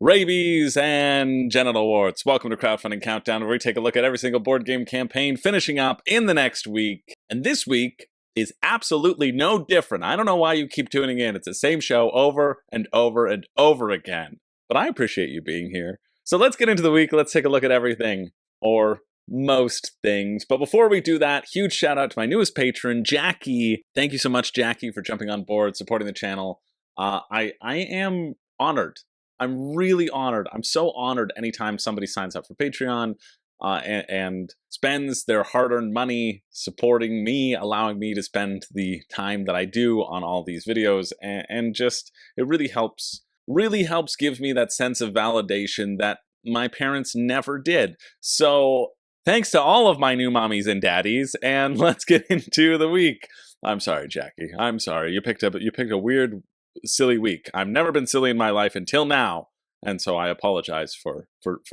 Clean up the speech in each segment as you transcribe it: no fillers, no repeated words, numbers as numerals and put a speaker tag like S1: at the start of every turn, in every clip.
S1: Rabies and genital warts. Welcome to Crowdfunding Countdown, where we take a look at every single board game campaign finishing up in the next week. And this week is absolutely no different. I don't know why you keep tuning in. It's the same show over and over and over again. But I appreciate you being here. So let's get into the week. Let's take a look at everything, or most things. But before we do that, huge shout out to my newest patron, Jackie. Thank you so much, Jackie, for jumping on board, supporting the channel. I am honored. I'm really honored. I'm so honored anytime somebody signs up for Patreon and spends their hard-earned money supporting me, allowing me to spend the time that I do on all these videos, and just, it really helps give me that sense of validation that my parents never did. So thanks to all of my new mommies and daddies, and let's get into the week. I'm sorry, Jackie. I'm sorry. You picked a weird, silly week. I've never been silly in my life until now, and so I apologize for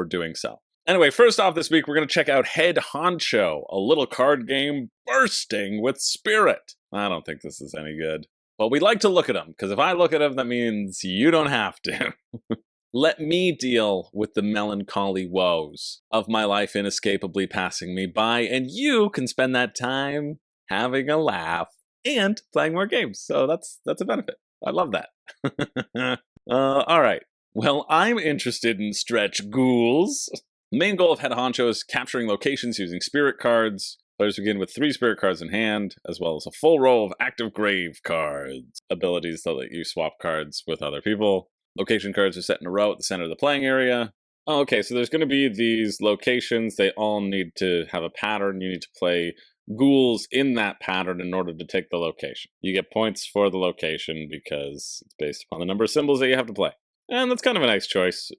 S1: doing so. Anyway, first off this week, we're going to check out Head Hauntcho, a little card game bursting with spirit. I don't think this is any good, but we like to look at them, because if I look at them, that means you don't have to. Let me deal with the melancholy woes of my life inescapably passing me by, and you can spend that time having a laugh and playing more games. So that's a benefit. I love that. All right. Well, I'm interested in stretch ghouls. The main goal of Head Hauntcho is capturing locations using spirit cards. Players begin with 3 spirit cards in hand, as well as a full row of active grave cards. Abilities that let you swap cards with other people. Location cards are set in a row at the center of the playing area. Okay, so there's going to be these locations. They all need to have a pattern. You need to play ghouls in that pattern in order to take the location. You get points for the location because it's based upon the number of symbols that you have to play. And that's kind of a nice choice.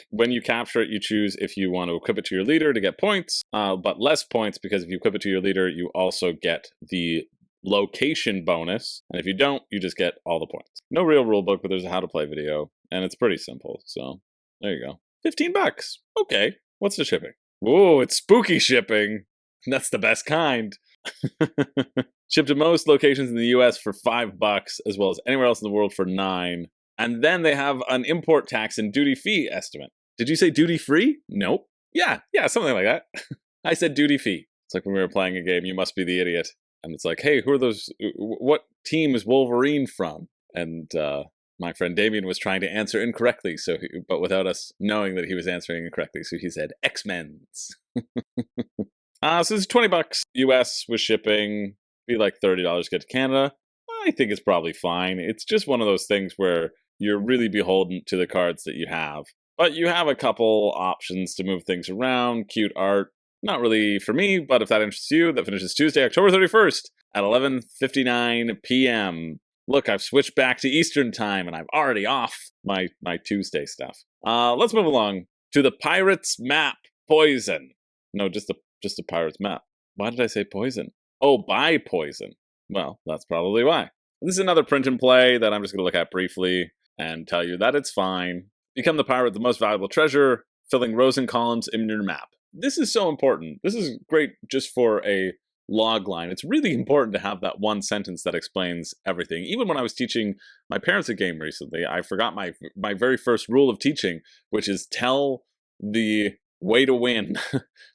S1: When you capture it, you choose if you want to equip it to your leader to get points, but less points because if you equip it to your leader, you also get the location bonus. And if you don't, you just get all the points. No real rulebook, but there's a how to play video, and it's pretty simple. So there you go. $15. Okay. What's the shipping? Whoa, it's spooky shipping. That's the best kind. Shipped to most locations in the US for $5, as well as anywhere else in the world for $9. And then they have an import tax and duty fee estimate. Did you say duty free? Nope. Yeah, something like that. I said duty fee. It's like when we were playing a game, you must be the idiot. And it's like, hey, who are those? What team is Wolverine from? And my friend Damien was trying to answer incorrectly, but without us knowing that he was answering incorrectly. So he said X-Men's. So it's $20 US with shipping. Be like $30 to get to Canada. I think it's probably fine. It's just one of those things where you're really beholden to the cards that you have. But you have a couple options to move things around. Cute art. Not really for me, but if that interests you, that finishes Tuesday, October 31st at 11:59 p.m. Look, I've switched back to Eastern time, and I'm already off my Tuesday stuff. Let's move along to the Pirates map, Poison. No, just the Pirates map. Why did I say Poison? Oh, by Poison. Well, that's probably why. This is another print and play that I'm just going to look at briefly and tell you that it's fine. Become the pirate with the most valuable treasure, filling rows and columns in your map. This is so important. This is great just for a log line. It's really important to have that one sentence that explains everything. Even when I was teaching my parents a game recently, I forgot my very first rule of teaching, which is tell the way to win.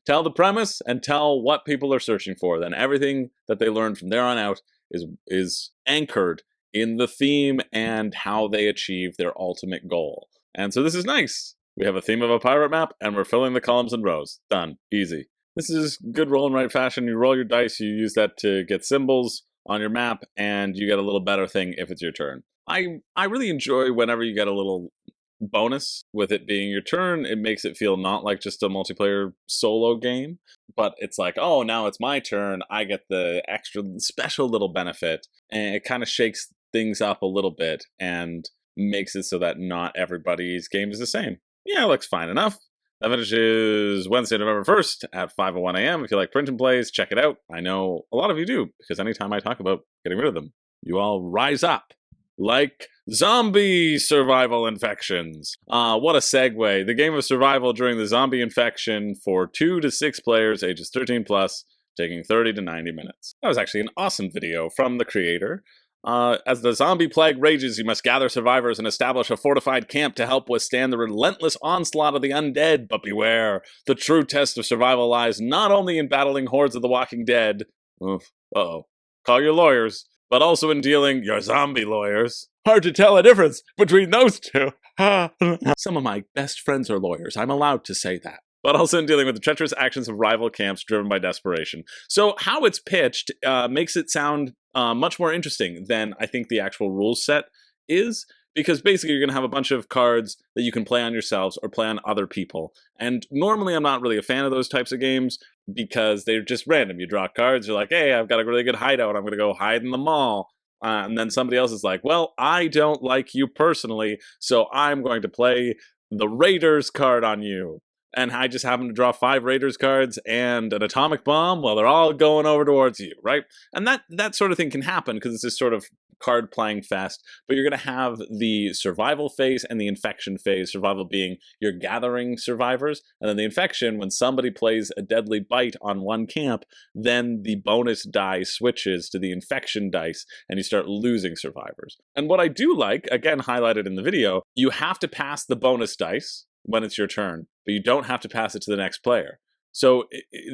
S1: Tell the premise and tell what people are searching for. Then everything that they learn from there on out is anchored in the theme and how they achieve their ultimate goal. And so this is nice. We have a theme of a pirate map, and we're filling the columns and rows. Done. Easy. This is good roll and write fashion. You roll your dice, you use that to get symbols on your map, and you get a little better thing if it's your turn. I really enjoy whenever you get a little bonus with it being your turn. It makes it feel not like just a multiplayer solo game, but it's like, oh, now it's my turn. I get the extra special little benefit, and it kind of shakes things up a little bit and makes it so that not everybody's game is the same. Yeah, it looks fine enough. That finishes Wednesday, November 1st at 5:01 a.m. If you like print and plays, check it out. I know a lot of you do, because anytime I talk about getting rid of them, you all rise up like zombie survival infections. What a segue. The game of survival during the zombie infection for 2 to 6 players, ages 13 plus, taking 30 to 90 minutes. That was actually an awesome video from the creator. As the zombie plague rages, you must gather survivors and establish a fortified camp to help withstand the relentless onslaught of the undead. But beware, the true test of survival lies not only in battling hordes of the walking dead, call your lawyers, but also in dealing your zombie lawyers. Hard to tell a difference between those two. Some of my best friends are lawyers, I'm allowed to say that. But also in dealing with the treacherous actions of rival camps driven by desperation. So how it's pitched makes it sound much more interesting than I think the actual rules set is, because basically you're going to have a bunch of cards that you can play on yourselves or play on other people. And normally I'm not really a fan of those types of games because they're just random. You draw cards, you're like, hey, I've got a really good hideout, I'm going to go hide in the mall. And then somebody else is like, well, I don't like you personally, so I'm going to play the Raiders card on you. And I just happen to draw 5 Raiders cards and an atomic bomb while they're all going over towards you, right? And that sort of thing can happen because it's this sort of card playing fest, but you're going to have the survival phase and the infection phase. Survival being you're gathering survivors, and then the infection, when somebody plays a deadly bite on one camp, then the bonus die switches to the infection dice and you start losing survivors. And what I do like, again highlighted in the video, you have to pass the bonus dice when it's your turn, but you don't have to pass it to the next player. So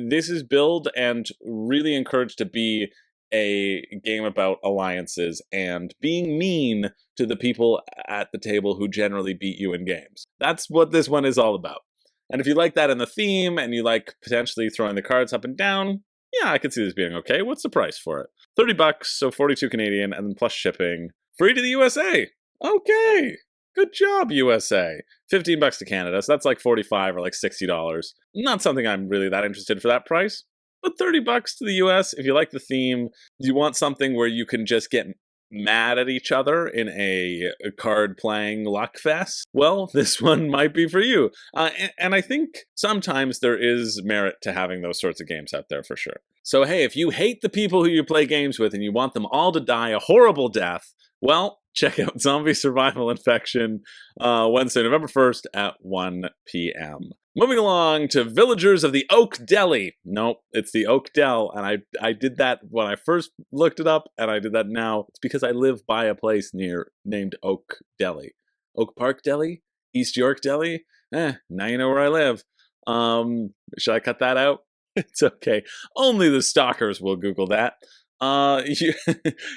S1: this is build and really encouraged to be a game about alliances and being mean to the people at the table who generally beat you in games. That's what this one is all about. And if you like that in the theme and you like potentially throwing the cards up and down, yeah, I could see this being okay. What's the price for it? $30, so 42 Canadian, and then plus shipping. Free to the USA. Okay. Good job, USA. $15 to Canada, so that's like $45 or like $60. Not something I'm really that interested for that price. But $30 to the US, if you like the theme, you want something where you can just get mad at each other in a card-playing luck fest, well, this one might be for you. And I think sometimes there is merit to having those sorts of games out there for sure. So hey, if you hate the people who you play games with and you want them all to die a horrible death, well, check out Zombie Survival Infection Wednesday, November 1st at 1 p.m. Moving along to Villagers of the Oak Deli. Nope, it's the Oak Dell, and I did that when I first looked it up, and I did that now. It's because I live by a place named Oak Deli. Oak Park Deli? East York Deli? Now you know where I live. Should I cut that out? It's okay. Only the stalkers will Google that.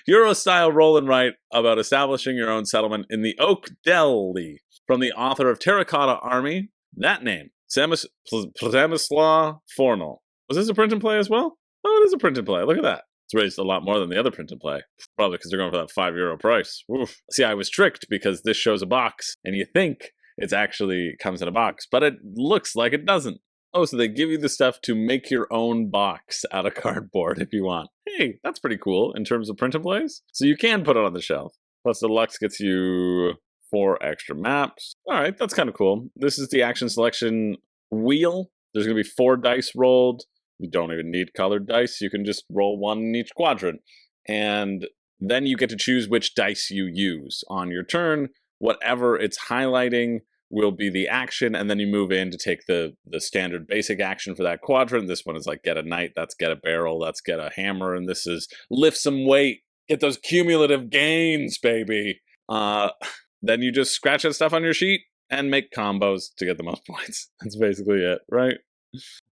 S1: Euro-style roll and write about establishing your own settlement in the Oak Deli. From the author of Terracotta Army, that name, Przemysław Fornal. Was this a print and play as well? Oh, it is a print and play. Look at that. It's raised a lot more than the other print and play. Probably because they're going for that €5 price. Oof. See, I was tricked because this shows a box, and you think it actually comes in a box, but it looks like it doesn't. Oh, so they give you the stuff to make your own box out of cardboard if you want. Hey, that's pretty cool in terms of print and plays. So you can put it on the shelf. Plus, Deluxe gets you 4 extra maps. All right, that's kind of cool. This is the action selection wheel. There's going to be 4 dice rolled. You don't even need colored dice. You can just roll 1 in each quadrant. And then you get to choose which dice you use on your turn. Whatever it's highlighting will be the action, and then you move in to take the standard basic action for that quadrant. This one is like get a knight, that's get a barrel, that's get a hammer, and this is lift some weight, get those cumulative gains, baby. Then you just scratch that stuff on your sheet and make combos to get the most points. That's basically it, right?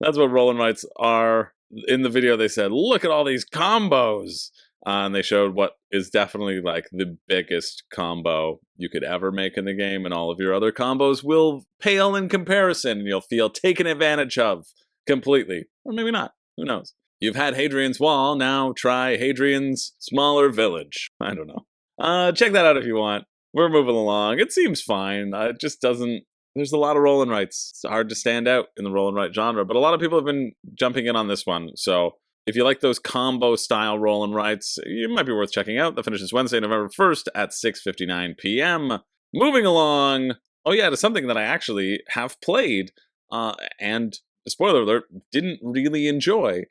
S1: That's what roll and writes are. In the video they said, look at all these combos. And they showed what is definitely like the biggest combo you could ever make in the game, and all of your other combos will pale in comparison, and you'll feel taken advantage of completely. Or maybe not. Who knows? You've had Hadrian's Wall, now try Hadrian's Smaller Village. I don't know. Check that out if you want. We're moving along. It seems fine. It just doesn't... There's a lot of roll and writes. It's hard to stand out in the roll and write genre, but a lot of people have been jumping in on this one, so... If you like those combo-style roll and writes, it might be worth checking out. That finishes Wednesday, November 1st at 6:59 p.m. Moving along, oh yeah, to something that I actually have played, and, spoiler alert, didn't really enjoy.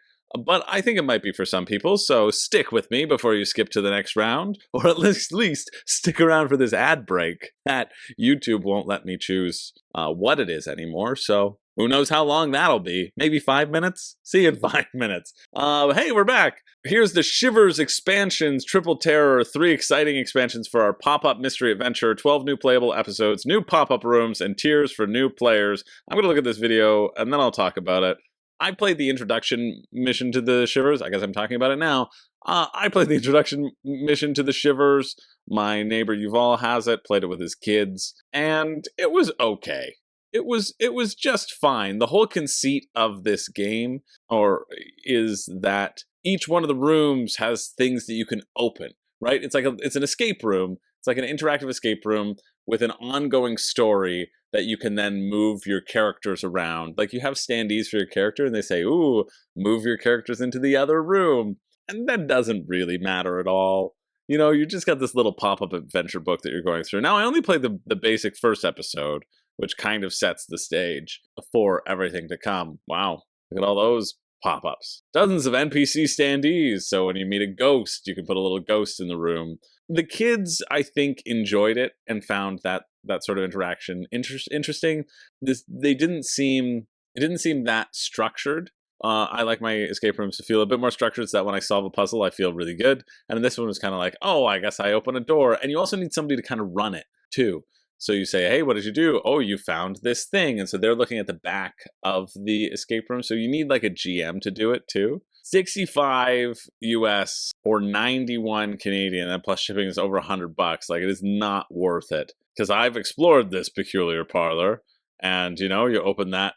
S1: but I think it might be for some people, so stick with me before you skip to the next round, or at least stick around for this ad break that YouTube won't let me choose what it is anymore, so who knows how long that'll be? Maybe 5 minutes? See you in 5 minutes. Hey, we're back! Here's the Shivers expansions, Triple Terror, 3 exciting expansions for our pop-up mystery adventure, 12 new playable episodes, new pop-up rooms, and tiers for new players. I'm gonna look at this video, and then I'll talk about it. I played the introduction mission to the Shivers. I guess I'm talking about it now. I played the introduction mission to the Shivers. My neighbor Yuval has it, played it with his kids, and it was okay. It was just fine. The whole conceit of this game is that each one of the rooms has things that you can open, right? It's an escape room. It's like an interactive escape room with an ongoing story that you can then move your characters around. Like, you have standees for your character, and they say, ooh, move your characters into the other room. And that doesn't really matter at all. You know, you just got this little pop-up adventure book that you're going through. Now, I only played the basic first episode, which kind of sets the stage for everything to come. Wow, look at all those pop-ups. Dozens of NPC standees, so when you meet a ghost, you can put a little ghost in the room. The kids, I think, enjoyed it and found that sort of interaction interesting. It didn't seem that structured. I like my escape rooms to feel a bit more structured, so that when I solve a puzzle, I feel really good. And this one was kind of like, oh, I guess I open a door. And you also need somebody to kind of run it, too. So you say, hey, what did you do? Oh, you found this thing. And so they're looking at the back of the escape room. So you need like a GM to do it, too. 65 US or 91 Canadian, and plus shipping is over $100. Like, it is not worth it. Because I've explored this peculiar parlor, and, you know, you open that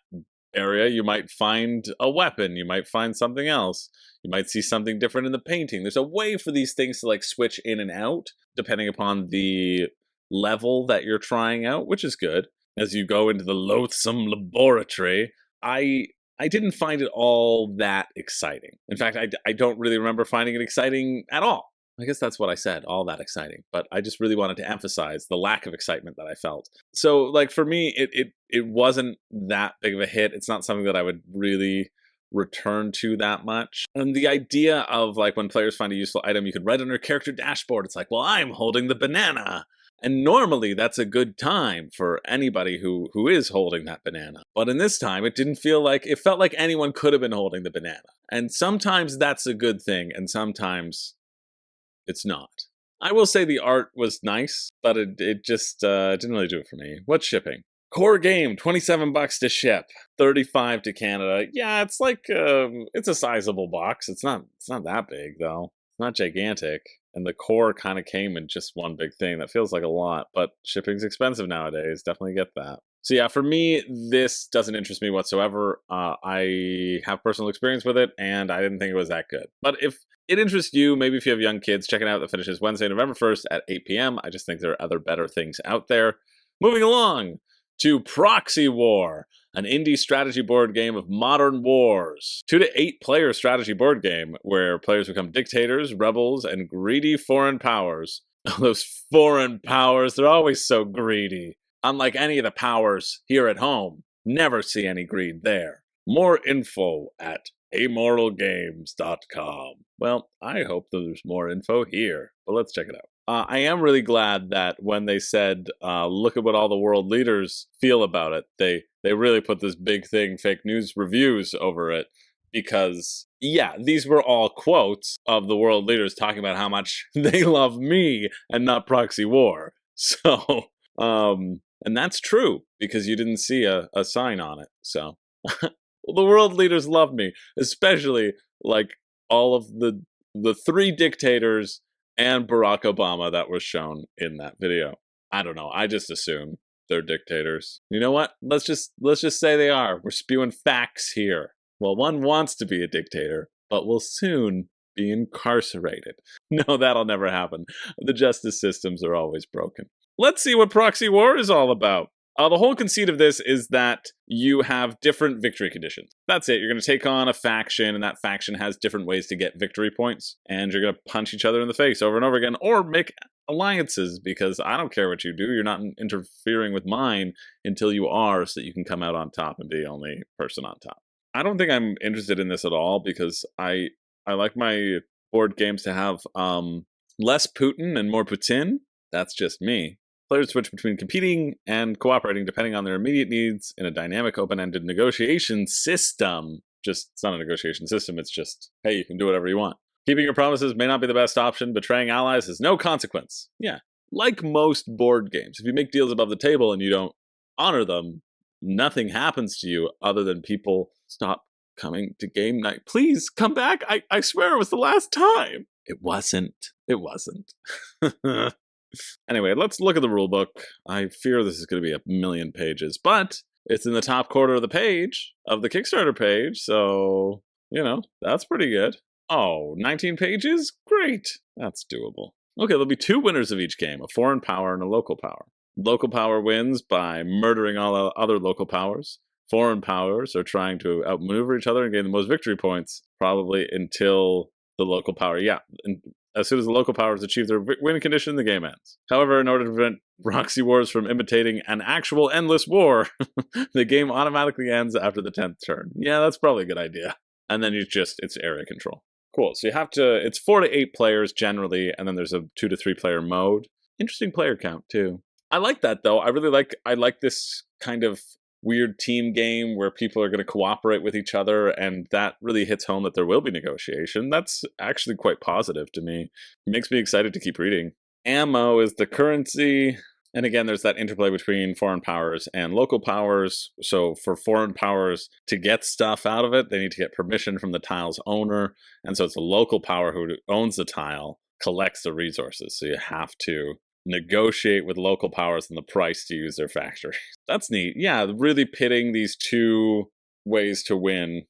S1: area, you might find a weapon, you might find something else, you might see something different in the painting. There's a way for these things to, like, switch in and out, depending upon the level that you're trying out, which is good. As you go into the loathsome laboratory, I didn't find it all that exciting. In fact, I don't really remember finding it exciting at all. I guess that's what I said, all that exciting. But I just really wanted to emphasize the lack of excitement that I felt. So, like, for me, it wasn't that big of a hit. It's not something that I would really return to that much. And the idea of, like, when players find a useful item, you could write on your character dashboard. It's like, well, I'm holding the banana. And normally that's a good time for anybody who is holding that banana. But in this time, it felt like anyone could have been holding the banana. And sometimes that's a good thing, and sometimes it's not. I will say the art was nice, but it just didn't really do it for me. What's shipping? Core game, $27 to ship, $35 to Canada. Yeah, it's like it's a sizable box. It's not that big though. It's not gigantic. And the core kind of came in just one big thing. That feels like a lot, but shipping's expensive nowadays. Definitely get that. So yeah, for me, this doesn't interest me whatsoever. I have personal experience with it, and I didn't think it was that good. But if it interests you, maybe if you have young kids, check it out. That finishes Wednesday, November 1st at 8 p.m. I just think there are other better things out there. Moving along to Proxy War, an indie strategy board game of modern wars. 2 to 8 player strategy board game where players become dictators, rebels, and greedy foreign powers. Those foreign powers, they're always so greedy. Unlike any of the powers here at home, never see any greed there. More info at amoralgames.com. Well, I hope there's more info here, but let's check it out. I am really glad that when they said, look at what all the world leaders feel about it, they really put this big thing, fake news reviews, over it. Because, yeah, these were all quotes of the world leaders talking about how much they love me and not Proxy War. So, and that's true, because you didn't see a sign on it. So, well, the world leaders love me, especially, like, all of the 3 dictators and Barack Obama that was shown in that video. I don't know. I just assume they're dictators. You know what? Let's just say they are. We're spewing facts here. Well, one wants to be a dictator, but will soon be incarcerated. No, that'll never happen. The justice systems are always broken. Let's see what Proxy War is all about. The whole conceit of this is that you have different victory conditions. That's it. You're going to take on a faction, and that faction has different ways to get victory points, and you're going to punch each other in the face over and over again, or make alliances, because I don't care what you do. You're not interfering with mine until you are, so that you can come out on top and be the only person on top. I don't think I'm interested in this at all because I like my board games to have less Putin and more Putin. That's just me. Players switch between competing and cooperating depending on their immediate needs in a dynamic, open-ended negotiation system. It's not a negotiation system, it's just, hey, you can do whatever you want. Keeping your promises may not be the best option. Betraying allies has no consequence. Yeah, like most board games. If you make deals above the table and you don't honor them, nothing happens to you other than people stop coming to game night. Please come back. I swear it was the last time. It wasn't. It wasn't. Anyway, let's look at the rulebook. I fear this is going to be a million pages, but it's in the top quarter of the page, of the Kickstarter page, so, that's pretty good. Oh, 19 pages? Great. That's doable. Okay, there'll be 2 winners of each game, a foreign power and a local power. Local power wins by murdering all other local powers. Foreign powers are trying to outmaneuver each other and gain the most victory points, probably until the local power. Yeah, and as soon as the local powers achieve their win condition, the game ends. However, in order to prevent proxy wars from imitating an actual endless war, the game automatically ends after the 10th turn. Yeah, that's probably a good idea. And then it's area control. Cool. So it's 4 to 8 players generally, and then there's a 2 to 3 player mode. Interesting player count too. I like that though. I like this kind of weird team game where people are going to cooperate with each other, and that really hits home that there will be negotiation. That's actually quite positive to me. It makes me excited to keep reading. Ammo is the currency, and again, there's that interplay between foreign powers and local powers. So for foreign powers to get stuff out of it, they need to get permission from the tile's owner, and so it's the local power who owns the tile collects the resources. So you have to negotiate with local powers on the price to use their factory. That's neat. Yeah, really pitting these 2 ways to win,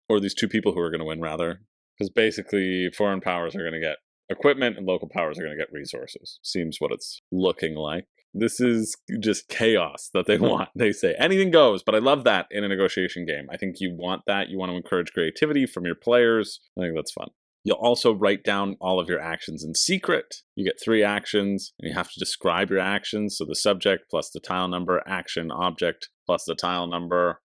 S1: or these 2 people who are going to win, rather. Because basically, foreign powers are going to get equipment and local powers are going to get resources. Seems what it's looking like. This is just chaos that they want. They say anything goes, but I love that in a negotiation game. I think you want that. You want to encourage creativity from your players. I think that's fun. You'll also write down all of your actions in secret. You get 3 actions, and you have to describe your actions. So the subject plus the tile number, action, object plus the tile number.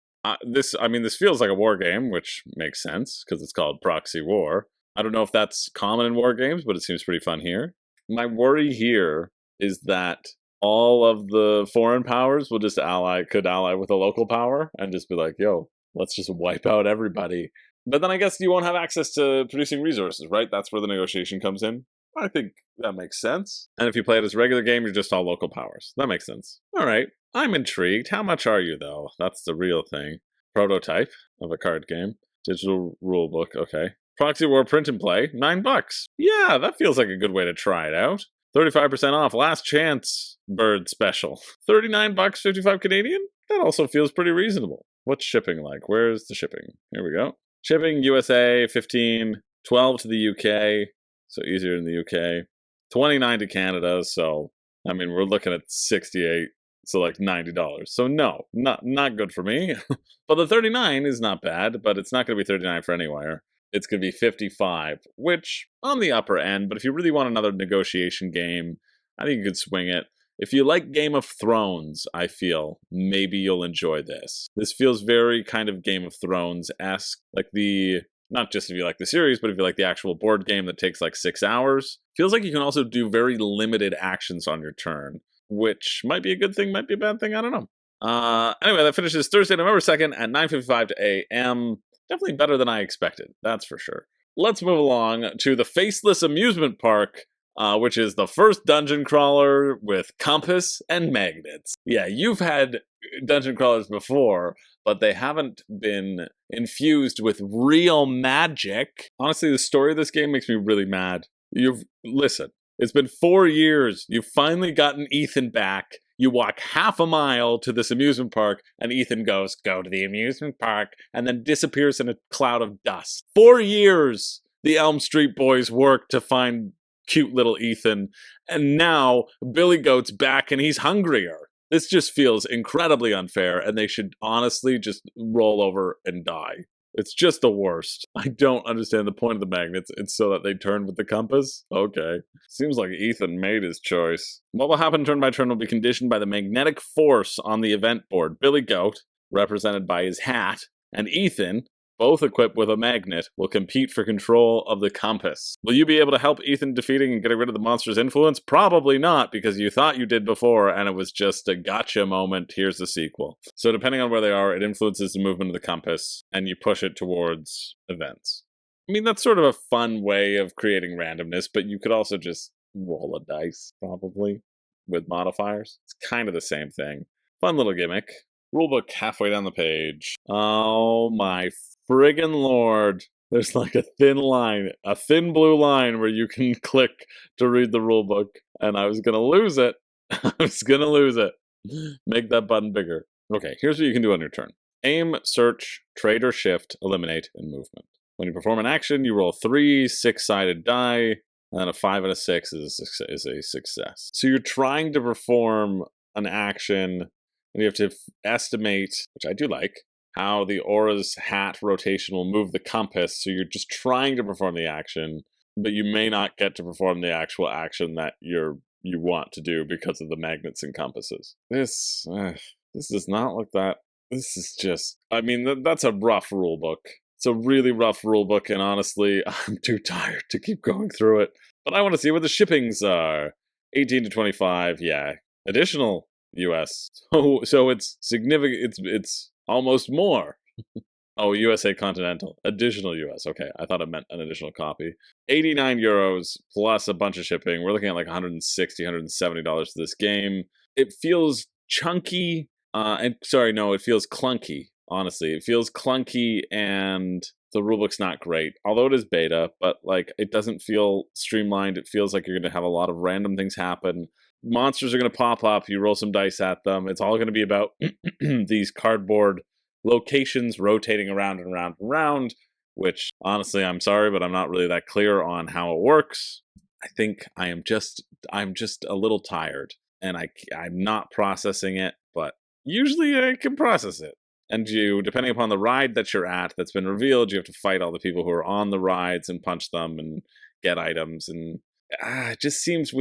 S1: This feels like a war game, which makes sense because it's called Proxy War. I don't know if that's common in war games, but it seems pretty fun here. My worry here is that all of the foreign powers will could ally with a local power and just be like, yo, let's just wipe out everybody. But then I guess you won't have access to producing resources, right? That's where the negotiation comes in. I think that makes sense. And if you play it as a regular game, you're just all local powers. That makes sense. All right. I'm intrigued. How much are you, though? That's the real thing. Prototype of a card game. Digital rulebook. Okay. Proxy War print and play. $9. Yeah, that feels like a good way to try it out. 35% off. Last chance bird special. $39, 55 Canadian? That also feels pretty reasonable. What's shipping like? Where's the shipping? Here we go. Shipping USA, 15, 12 to the UK, so easier in the UK, 29 to Canada, so, we're looking at 68, so like $90. So no, not good for me. But the 39 is not bad, but it's not going to be 39 for anywhere. It's going to be 55, which, on the upper end, but if you really want another negotiation game, I think you could swing it. If you like Game of Thrones, I feel, maybe you'll enjoy this. This feels very kind of Game of Thrones-esque, like not just if you like the series, but if you like the actual board game that takes like 6 hours. Feels like you can also do very limited actions on your turn, which might be a good thing, might be a bad thing, I don't know. Anyway, that finishes Thursday, November 2nd at 9:55 a.m. Definitely better than I expected, that's for sure. Let's move along to the Faceless Amusement Park, which is the first dungeon crawler with compass and magnets. Yeah, you've had dungeon crawlers before, but they haven't been infused with real magic. Honestly, the story of this game makes me really mad. Listen, it's been 4 years. You've finally gotten Ethan back. You walk half a mile to this amusement park, and Ethan goes, "Go to the amusement park," and then disappears in a cloud of dust. 4 years the Elm Street Boys worked to find cute little Ethan, and now Billy Goat's back and he's hungrier. This just feels incredibly unfair, and they should honestly just roll over and die. It's just the worst. I don't understand the point of the magnets. It's so that they turn with the compass? Okay. Seems like Ethan made his choice. What will happen turn by turn will be conditioned by the magnetic force on the event board. Billy Goat, represented by his hat, and Ethan, both equipped with a magnet, will compete for control of the compass. Will you be able to help Ethan defeating and getting rid of the monster's influence? Probably not, because you thought you did before, and it was just a gotcha moment. Here's the sequel. So depending on where they are, it influences the movement of the compass, and you push it towards events. I mean, that's sort of a fun way of creating randomness, but you could also just roll a dice, probably, with modifiers. It's kind of the same thing. Fun little gimmick. Rulebook halfway down the page. Oh my friggin' lord. There's like a thin line, a thin blue line where you can click to read the rulebook, and I was gonna lose it. I was gonna lose it. Make that button bigger. Okay, here's what you can do on your turn. Aim, search, trade or shift, eliminate, and movement. When you perform an action, you roll 3 6-sided die, and then a 5 and a 6 is a success. So you're trying to perform an action, and you have to estimate, which I do like, how the aura's hat rotation will move the compass. So you're just trying to perform the action, but you may not get to perform the actual action that you want to do because of the magnets and compasses. This does not look that. This is just, I mean, that's a rough rule book. It's a really rough rule book, and honestly, I'm too tired to keep going through it. But I want to see what the shippings are. 18 to 25, yeah. Additional US. So it's significant. It's almost more. Oh, USA Continental. Additional US. Okay, I thought it meant an additional copy. 89 euros plus a bunch of shipping. We're looking at like $160, $170 for this game. It feels chunky. It feels clunky. Honestly, it feels clunky, and the rulebook's not great. Although it is beta, but like it doesn't feel streamlined. It feels like you're going to have a lot of random things happen. Monsters are going to pop up. You roll some dice at them. It's all going to be about these cardboard locations rotating around and around and around, which honestly, I'm sorry, but I'm not really that clear on how it works. I think I'm just a little tired, and I'm not processing it, but usually I can process it. And you, depending upon the ride that you're at that's been revealed, you have to fight all the people who are on the rides and punch them and get items. And it just seems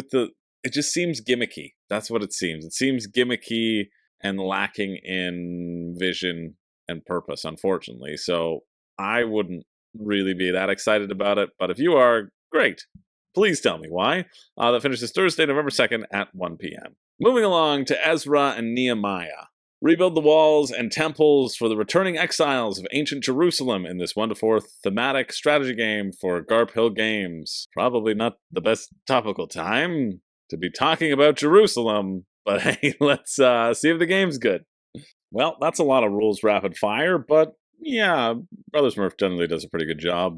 S1: gimmicky. That's what it seems. It seems gimmicky and lacking in vision and purpose, unfortunately. So I wouldn't really be that excited about it. But if you are, great. Please tell me why. That finishes Thursday, November 2nd at 1 p.m. Moving along to Ezra and Nehemiah. Rebuild the walls and temples for the returning exiles of ancient Jerusalem in this 1-4 thematic strategy game for Garp Hill Games. Probably not the best topical time to be talking about Jerusalem, but hey, let's see if the game's good. Well, that's a lot of rules rapid fire, but yeah, Brothers Murph generally does a pretty good job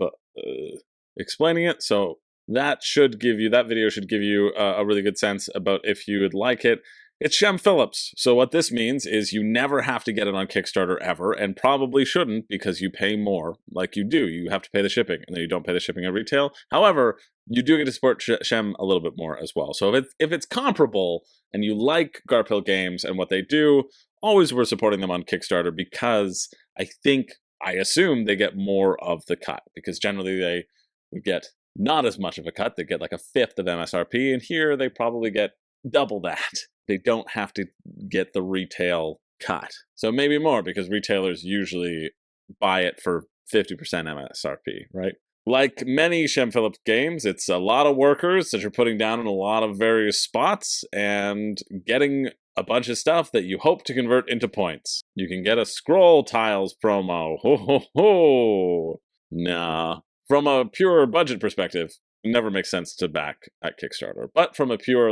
S1: explaining it, so that video should give you a really good sense about if you would like it. It's Shem Phillips, so what this means is you never have to get it on Kickstarter ever, and probably shouldn't because you pay more, like you do. You have to pay the shipping, and then you don't pay the shipping at retail. However, you do get to support Shem a little bit more as well. So if it's comparable, and you like Garp Hill Games and what they do, always we're supporting them on Kickstarter because I assume they get more of the cut, because generally they would get not as much of a cut. They get like a fifth of MSRP, and here they probably get double that. They don't have to get the retail cut. So maybe more, because retailers usually buy it for 50% MSRP, right? Like many Shem Phillips games, it's a lot of workers that you're putting down in a lot of various spots and getting a bunch of stuff that you hope to convert into points. You can get a scroll tiles promo. Ho ho ho! Nah. From a pure budget perspective, it never makes sense to back at Kickstarter. But from a pure,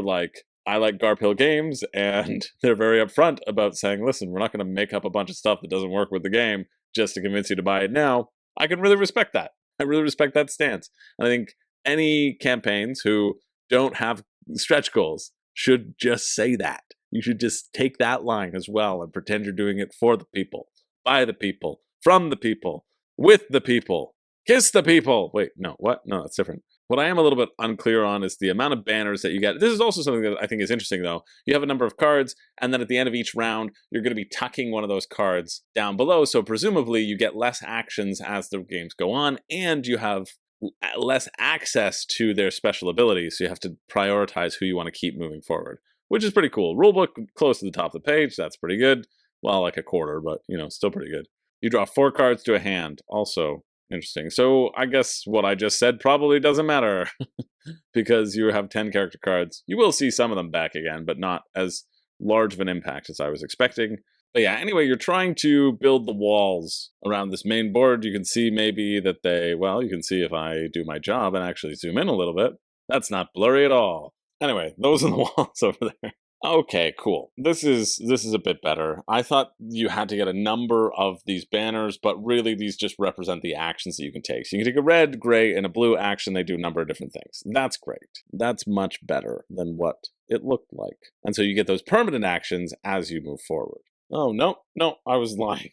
S1: I like Garp Hill Games, and they're very upfront about saying, listen, we're not going to make up a bunch of stuff that doesn't work with the game just to convince you to buy it now. I can really respect that. I really respect that stance. And I think any campaigns who don't have stretch goals should just say that. You should just take that line as well and pretend you're doing it for the people, by the people, from the people, with the people, kiss the people. Wait, no, what? No, that's different. What I am a little bit unclear on is the amount of banners that you get. This is also something that I think is interesting, though. You have a number of cards, and then at the end of each round, you're going to be tucking one of those cards down below, so presumably you get less actions as the games go on, and you have less access to their special abilities, so you have to prioritize who you want to keep moving forward, which is pretty cool. Rulebook close to the top of the page, that's pretty good. Well, like a quarter, but, still pretty good. You draw 4 cards to a hand. Also interesting. So I guess what I just said probably doesn't matter because you have 10 character cards. You will see some of them back again, but not as large of an impact as I was expecting. But yeah, anyway, you're trying to build the walls around this main board. You can see maybe that you can see if I do my job and actually zoom in a little bit. That's not blurry at all. Anyway, those are the walls over there. Okay, cool. This is a bit better. I thought you had to get a number of these banners, but really these just represent the actions that you can take. So you can take a red, gray, and a blue action. They do a number of different things. That's great. That's much better than what it looked like. And so you get those permanent actions as you move forward. Oh, no, I was lying.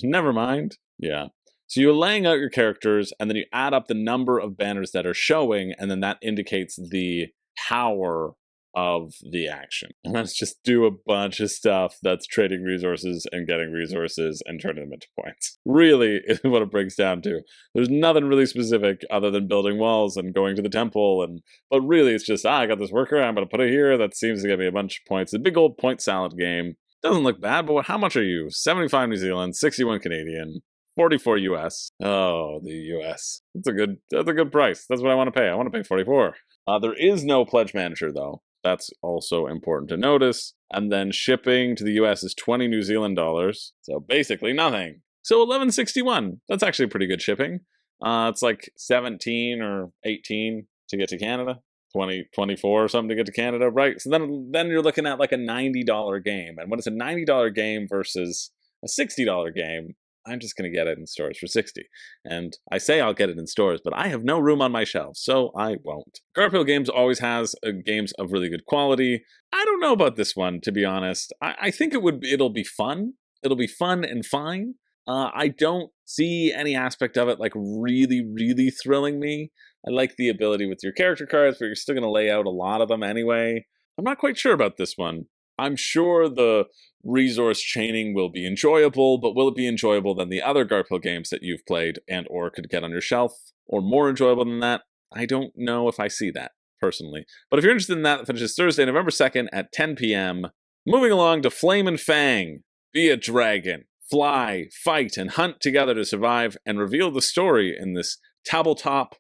S1: Never mind. Yeah. So you're laying out your characters, and then you add up the number of banners that are showing, and then that indicates the power of the action. And let's just do a bunch of stuff that's trading resources and getting resources and turning them into points. Really is what it breaks down to. There's nothing really specific other than building walls and going to the temple, but really it's just, I got this worker, I'm going to put it here, that seems to give me a bunch of points. A big old point salad game. Doesn't look bad, but how much are you? 75 New Zealand, 61 Canadian, 44 US. Oh, the US. That's a good price. That's what I want to pay. I want to pay 44. There is no pledge manager though. That's also important to notice. And then shipping to the US is 20 New Zealand dollars. So basically nothing. So 1161. That's actually pretty good shipping. It's like 17 or 18 to get to Canada. 24 or something to get to Canada, right? So then you're looking at like a $90 game. And when it's a $90 game versus a $60 game, I'm just going to get it in stores for 60. And I say I'll get it in stores, but I have no room on my shelves, so I won't. Garphill Games always has games of really good quality. I don't know about this one, to be honest. I think it'll be fun. It'll be fun and fine. I don't see any aspect of it like really, really thrilling me. I like the ability with your character cards, but you're still going to lay out a lot of them anyway. I'm not quite sure about this one. I'm sure the resource chaining will be enjoyable, but will it be enjoyable than the other Garphill games that you've played and or could get on your shelf? Or more enjoyable than that? I don't know if I see that, personally. But if you're interested in that, it finishes Thursday, November 2nd at 10 p.m. Moving along to Flame and Fang. Be a dragon. Fly, fight, and hunt together to survive and reveal the story in this tabletop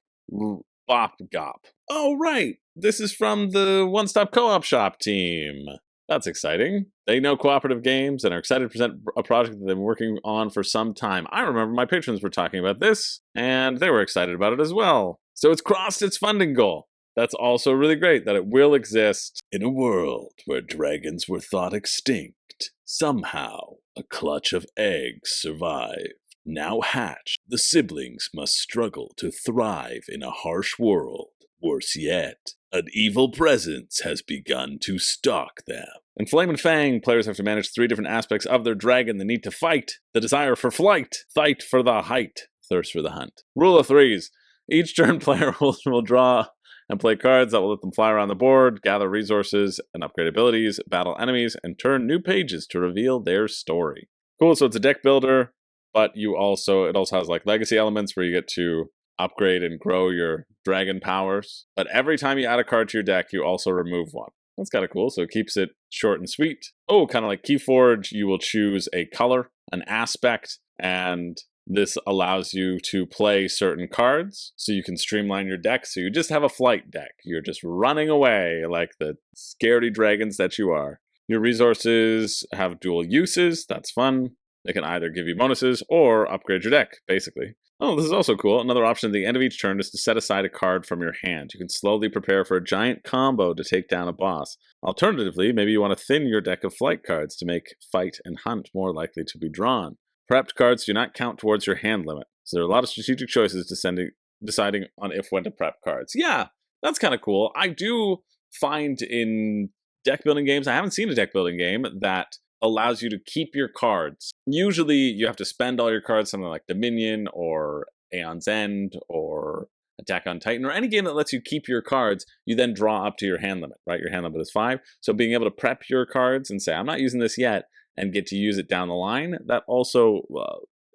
S1: bop gop. Oh, right. This is from the One Stop Co-op Shop team. That's exciting. They know cooperative games and are excited to present a project that they've been working on for some time. I remember my patrons were talking about this, and they were excited about it as well. So it's crossed its funding goal. That's also really great that it will exist. In a world where dragons were thought extinct, somehow a clutch of eggs survived. Now hatched, the siblings must struggle to thrive in a harsh world. Worse yet, an evil presence has begun to stalk them. In Flame and Fang, players have to manage 3 different aspects of their dragon: the need to fight, the desire for flight, fight for the height, thirst for the hunt. Rule of threes. Each turn player will draw and play cards that will let them fly around the board, gather resources and upgrade abilities, battle enemies, and turn new pages to reveal their story. Cool, so it's a deck builder, but it also has like legacy elements where you get to upgrade and grow your dragon powers. But every time you add a card to your deck, you also remove one. That's kind of cool, so it keeps it short and sweet. Oh, kind of like Keyforge, you will choose a color, an aspect, and this allows you to play certain cards, so you can streamline your deck. So you just have a flight deck. You're just running away like the scaredy dragons that you are. Your resources have dual uses. That's fun. They can either give you bonuses or upgrade your deck, basically. Oh, this is also cool. Another option at the end of each turn is to set aside a card from your hand. You can slowly prepare for a giant combo to take down a boss. Alternatively, maybe you want to thin your deck of flight cards to make fight and hunt more likely to be drawn. Prepped cards do not count towards your hand limit, so there are a lot of strategic choices deciding on when to prep cards. Yeah, that's kind of cool. I do find in deck building games, I haven't seen a deck building game that allows you to keep your cards. Usually you have to spend all your cards, something like Dominion or Aeon's End or Attack on Titan, or any game that lets you keep your cards, you then draw up to your hand limit, right? Your hand limit is 5. So being able to prep your cards and say, I'm not using this yet, and get to use it down the line, that also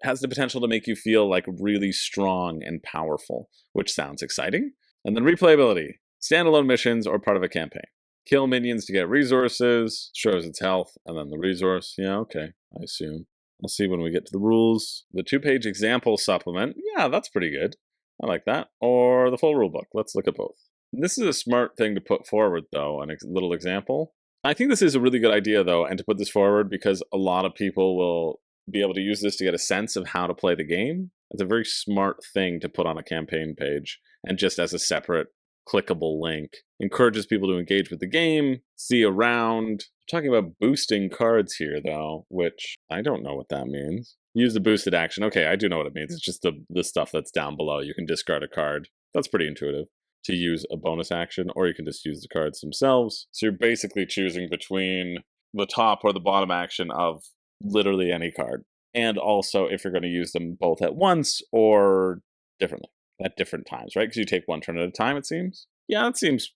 S1: has the potential to make you feel like really strong and powerful, which sounds exciting. And then replayability, standalone missions or part of a campaign. Kill minions to get resources, shows its health, and then the resource. Yeah, okay, I assume. We'll see when we get to the rules. The 2-page example supplement. Yeah, that's pretty good. I like that. Or the full rulebook. Let's look at both. This is a smart thing to put forward, though, a little example. I think this is a really good idea, though, and to put this forward because a lot of people will be able to use this to get a sense of how to play the game. It's a very smart thing to put on a campaign page and just as a separate clickable link. Encourages people to engage with the game, see around. We're talking about boosting cards here, though, which I don't know what that means. Use the boosted action. Okay, I do know what it means. It's just the stuff that's down below. You can discard a card. That's pretty intuitive. To use a bonus action, or you can just use the cards themselves. So you're basically choosing between the top or the bottom action of literally any card. And also if you're going to use them both at once or differently, at different times, right? Because you take one turn at a time, it seems. Yeah, that seems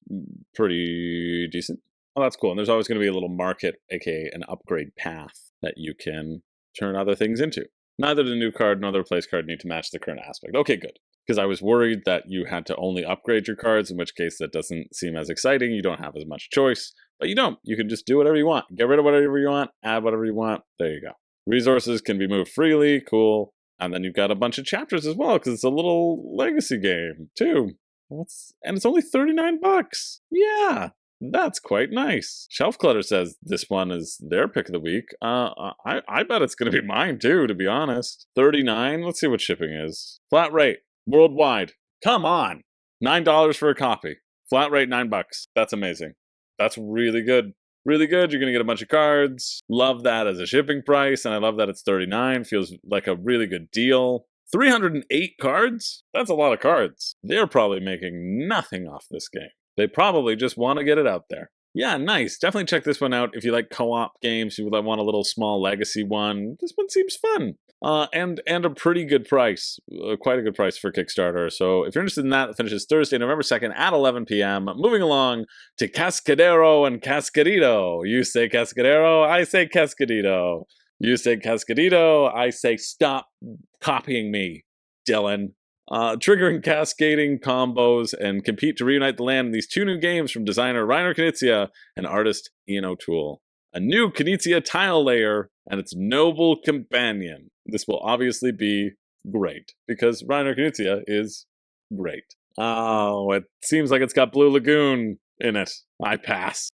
S1: pretty decent. Oh, that's cool. And there's always going to be a little market, aka an upgrade path that you can turn other things into. Neither the new card nor the replace card need to match the current aspect. Okay, good. Because I was worried that you had to only upgrade your cards, in which case that doesn't seem as exciting. You don't have as much choice, but you don't. You can just do whatever you want. Get rid of whatever you want, add whatever you want. There you go. Resources can be moved freely. Cool. And then you've got a bunch of chapters as well, because it's a little legacy game, too. And it's only $39. Yeah, that's quite nice. Shelf Clutter says this one is their pick of the week. I bet it's going to be mine, too, to be honest. $39. Let's see what shipping is. Flat rate. Worldwide. Come on. $9 for a copy. Flat rate $9. That's amazing. That's really good. Really good. You're going to get a bunch of cards. Love that as a shipping price. And I love that it's $39. Feels like a really good deal. 308 cards? That's a lot of cards. They're probably making nothing off this game. They probably just want to get it out there. Yeah, nice. Definitely check this one out if you like co-op games. You want a little small legacy one. This one seems fun. And a pretty good price, quite a good price for Kickstarter. So if you're interested in that, it finishes Thursday, November 2nd at 11 p.m. Moving along to Cascadero and Cascadito. You say Cascadero, I say Cascadito. You say Cascadito, I say stop copying me, Dylan. Triggering cascading combos and compete to reunite the land in these two new games from designer Reiner Knizia and artist Ian O'Toole. A new Knizia tile layer and its noble companion. This will obviously be great, because Reiner Knizia is great. Oh, it seems like it's got Blue Lagoon in it. I pass.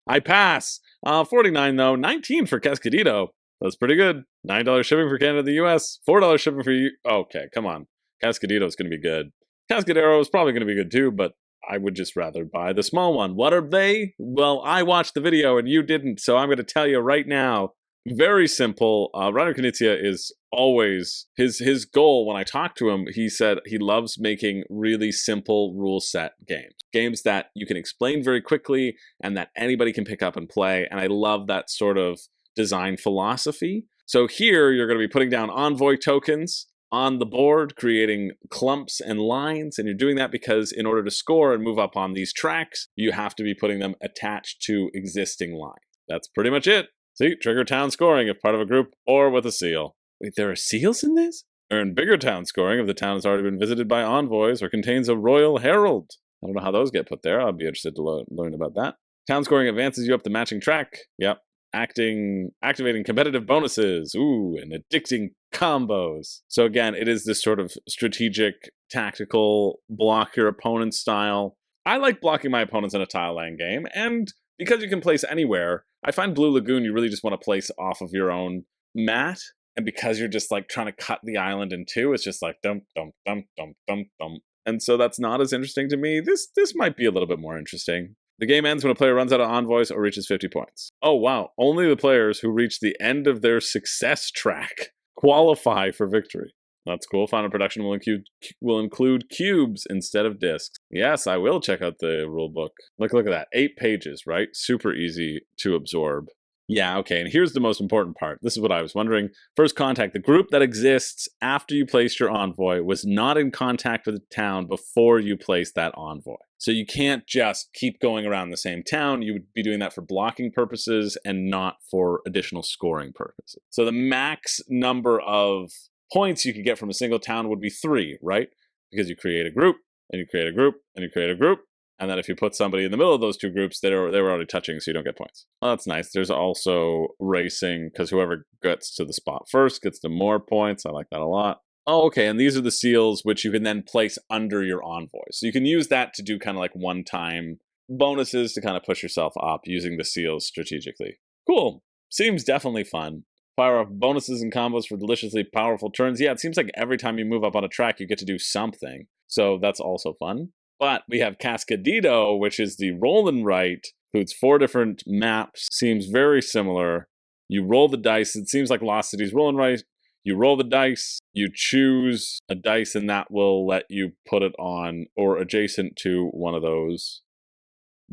S1: 49 though, 19 for Cascadito. That's pretty good. $9 shipping for Canada and the US, $4 shipping for you. Okay, come on. Cascadito is going to be good. Cascadero is probably going to be good too, but I would just rather buy the small one. What are they? Well, I watched the video and you didn't, so I'm going to tell you right now. Very simple. Reiner Knizia is always, his goal when I talked to him, he said he loves making really simple rule set games. Games that you can explain very quickly and that anybody can pick up and play, and I love that sort of design philosophy. So here you're going to be putting down envoy tokens on the board, creating clumps and lines, and you're doing that because in order to score and move up on these tracks, you have to be putting them attached to existing lines. That's pretty much it. See, trigger town scoring if part of a group or with a seal. Wait, there are seals in this? Earn bigger town scoring if the town has already been visited by envoys or contains a royal herald. I don't know how those get put there. I'll be interested to learn about that. Town scoring advances you up the matching track. Yep. Activating competitive bonuses. Ooh, and addicting combos. So again, it is this sort of strategic, tactical, block your opponent's style. I like blocking my opponents in a tile laying game, and because you can place anywhere, I find Blue Lagoon you really just want to place off of your own mat, and because you're just like trying to cut the island in two, it's just like dump, dump, dump, dump, dump, dump. And so that's not as interesting to me. This might be a little bit more interesting. The game ends when a player runs out of envoys or reaches 50 points. Oh wow, only the players who reach the end of their success track qualify for victory. That's cool. Final production will include cubes instead of discs. Yes, I will check out the rulebook. Look at that. 8 pages, right? Super easy to absorb. Yeah, okay, and here's the most important part. This is what I was wondering. First contact. The group that exists after you placed your envoy was not in contact with the town before you placed that envoy. So you can't just keep going around the same town. You would be doing that for blocking purposes and not for additional scoring purposes. So the max number of points you could get from a single town would be 3, right? Because you create a group, and you create a group, and you create a group, And then if you put somebody in the middle of those two groups, they were already touching, so you don't get points. Well, that's nice. There's also racing, because whoever gets to the spot first gets the more points. I like that a lot. Oh, okay, and these are the seals, which you can then place under your envoys. So you can use that to do kind of like one-time bonuses to kind of push yourself up using the seals strategically. Cool. Seems definitely fun. Fire off bonuses and combos for deliciously powerful turns. Yeah, it seems like every time you move up on a track, you get to do something. So that's also fun. But we have Cascadito, which is the roll and write, includes 4 different maps, seems very similar. You roll the dice. It seems like Lost Cities roll and write. You roll the dice, you choose a dice, and that will let you put it on or adjacent to one of those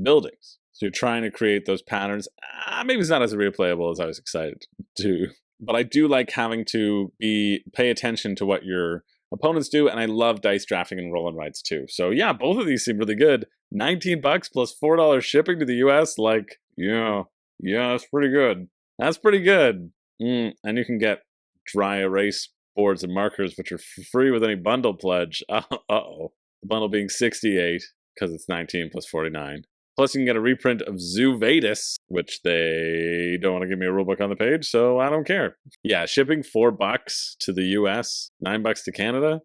S1: buildings. So you're trying to create those patterns. Maybe it's not as replayable as I was excited to, but I do like having to pay attention to what your opponents do, and I love dice drafting and roll and writes too. So yeah, both of these seem really good. $19 plus $4 shipping to the US, like, yeah, that's pretty good. That's pretty good. And you can get dry erase boards and markers, which are free with any bundle pledge. Uh-oh. The bundle being 68 because it's 19 plus 49. Plus, you can get a reprint of Zoo Vadis, which they don't want to give me a rulebook on the page, so I don't care. Yeah, shipping $4 to the US, $9 to Canada.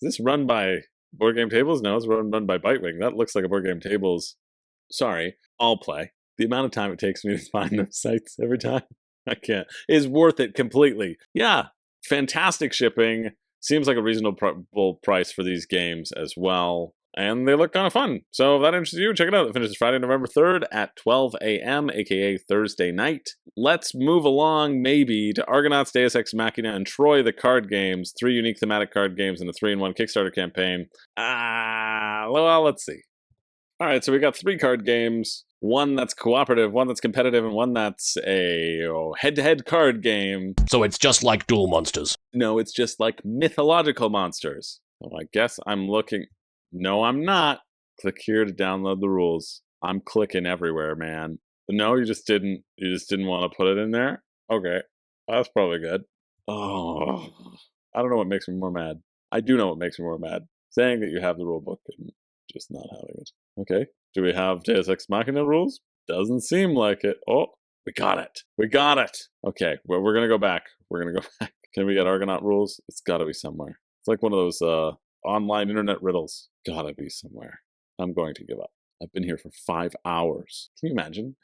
S1: Is this run by Board Game Tables? No, it's run by Bitewing. That looks like a Board Game Tables. Sorry, I'll play. The amount of time it takes me to find those sites every time, I can't. Is worth it completely. Yeah, fantastic shipping. Seems like a reasonable price for these games as well. And they look kind of fun. So if that interests you, check it out. It finishes Friday, November 3rd at 12 a.m., aka Thursday night. Let's move along, maybe, to Argonauts, Deus Ex Machina, and Troy, the card games. 3 unique thematic card games and a 3-in-1 Kickstarter campaign. Well, let's see. All right, so we got 3 card games. One that's cooperative, one that's competitive, and one that's a head-to-head card game.
S2: So it's just like Duel Monsters.
S1: No, it's just like mythological monsters. Well, I guess I'm looking... No, I'm not. Click here to download the rules. I'm clicking everywhere, man. No, you just didn't want to put it in there? Okay. That's probably good. Oh, I don't know what makes me more mad. I do know what makes me more mad. Saying that you have the rule book and just not having it. Okay. Do we have Deus Ex Machina rules? Doesn't seem like it. Oh, we got it. We got it. Okay. Well, we're going to go back. We're going to go back. Can we get Argonaut rules? It's got to be somewhere. It's like one of those online internet riddles. Gotta be somewhere. I'm going to give up. I've been here for 5 hours. Can you imagine?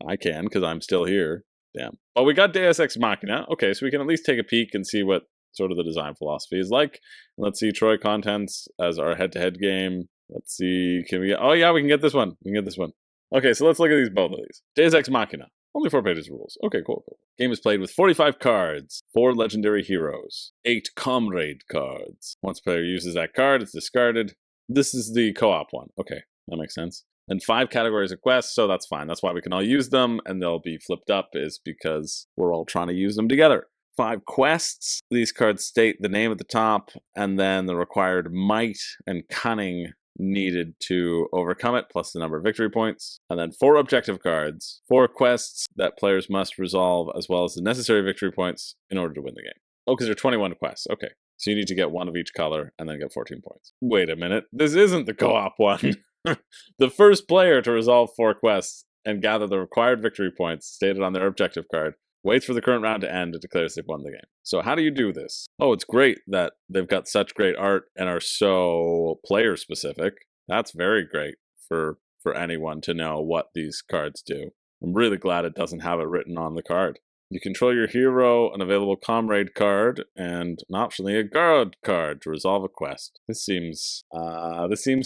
S1: I can, because I'm still here. Damn. Oh, we got Deus Ex Machina. Okay, so we can at least take a peek and see what sort of the design philosophy is like. Let's see Troy Contents as our head-to-head game. Let's see, can we get... Oh yeah, we can get this one. We can get this one. Okay, so let's look at both of these. Deus Ex Machina. Only 4 pages of rules. Okay, cool. Game is played with 45 cards, 4 legendary heroes, 8 comrade cards. Once a player uses that card, it's discarded. This is the co-op one. Okay, that makes sense. And 5 categories of quests, so that's fine. That's why we can all use them, and they'll be flipped up, is because we're all trying to use them together. 5 quests. These cards state the name at the top, and then the required might and cunning needed to overcome it, plus the number of victory points. And then 4 objective cards, 4 quests that players must resolve, as well as the necessary victory points in order to win the game. Oh, because there are 21 quests. Okay. So you need to get 1 of each color and then get 14 points. Wait a minute. This isn't the co-op one. The first player to resolve 4 quests and gather the required victory points stated on their objective card waits for the current round to end and declares they've won the game. So how do you do this? Oh, it's great that they've got such great art and are so player specific. That's very great for anyone to know what these cards do. I'm really glad it doesn't have it written on the card. You control your hero, an available comrade card, and optionally a guard card to resolve a quest. This seems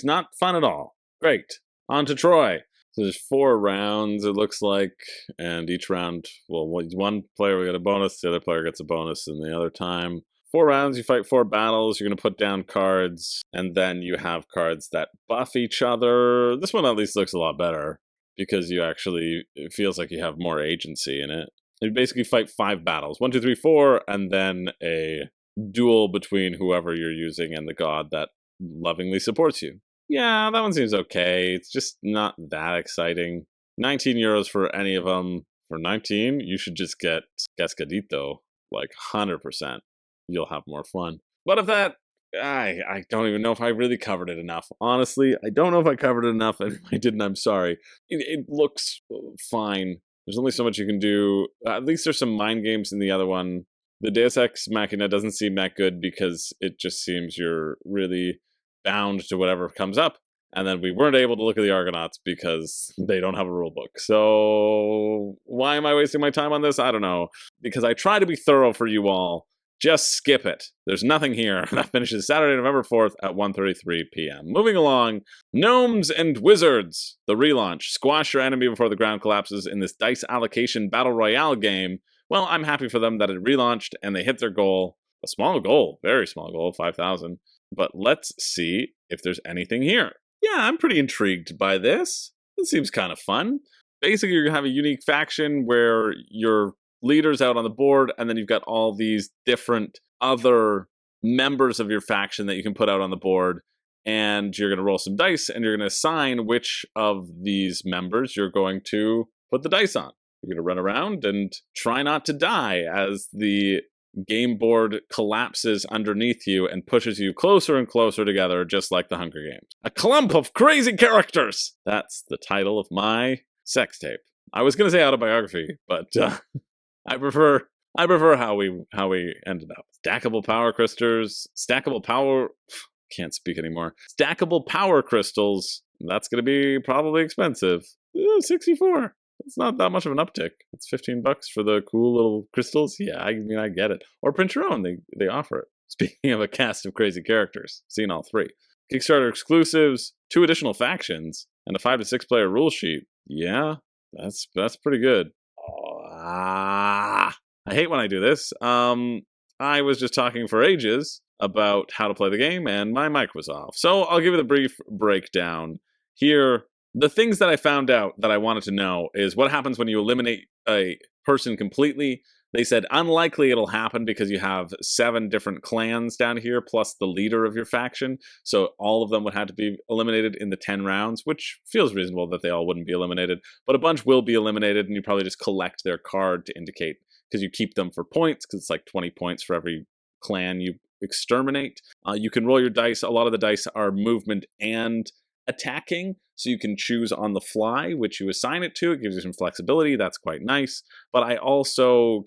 S1: not fun at all. Great. On to Troy. So there's 4 rounds, it looks like, and each round, well, one player will get a bonus, the other player gets a bonus, and the other time. 4 rounds, you fight 4 battles, you're going to put down cards, and then you have cards that buff each other. This one at least looks a lot better, because it feels like you have more agency in it. You basically fight 5 battles, 1, 2, 3, 4, and then a duel between whoever you're using and the god that lovingly supports you. Yeah, that one seems okay. It's just not that exciting. 19 euros for any of them. For 19, you should just get Cascadito, like 100%. You'll have more fun. But if that I don't even know if I really covered it enough. Honestly, I don't know if I covered it enough, and if I didn't, I'm sorry. It looks fine. There's only so much you can do. At least there's some mind games in the other one. The Deus Ex Machina doesn't seem that good because it just seems you're really bound to whatever comes up. And then we weren't able to look at the Argonauts because they don't have a rule book. So why am I wasting my time on this? I don't know. Because I try to be thorough for you all. Just skip it. There's nothing here. That finishes Saturday, November 4th at 1:33 p.m. Moving along, Gnomes and Wizards, the relaunch. Squash your enemy before the ground collapses in this dice allocation battle royale game. Well, I'm happy for them that it relaunched and they hit their goal. A small goal, very small goal, 5,000. But let's see if there's anything here. Yeah, I'm pretty intrigued by this. It seems kind of fun. Basically, you're going to have a unique faction where your leaders out on the board, and then you've got all these different other members of your faction that you can put out on the board, and you're going to roll some dice, and you're going to assign which of these members you're going to put the dice on. You're going to run around and try not to die as the game board collapses underneath you and pushes you closer and closer together, just like the Hunger Games. A clump of crazy characters! That's the title of my sex tape. I was going to say autobiography, but I prefer how we ended up. Stackable power crystals, can't speak anymore. Stackable power crystals. That's going to be probably expensive. 64. It's not that much of an uptick. It's $15 for the cool little crystals. Yeah, I mean, I get it. Or print your own. They offer it. Speaking of a cast of crazy characters, seen all three. Kickstarter exclusives, 2 additional factions, and a 5 to 6 player rule sheet. Yeah, that's pretty good. I hate when I do this. I was just talking for ages about how to play the game, and my mic was off. So I'll give you the brief breakdown. Here, the things that I found out that I wanted to know is what happens when you eliminate a person completely. They said unlikely it'll happen because you have 7 different clans down here, plus the leader of your faction. So all of them would have to be eliminated in the 10 rounds, which feels reasonable that they all wouldn't be eliminated. But a bunch will be eliminated, and you probably just collect their card to indicate, because you keep them for points, because it's like 20 points for every clan you exterminate. You can roll your dice. A lot of the dice are movement and attacking, so you can choose on the fly which you assign it to. It gives you some flexibility. That's quite nice. But I also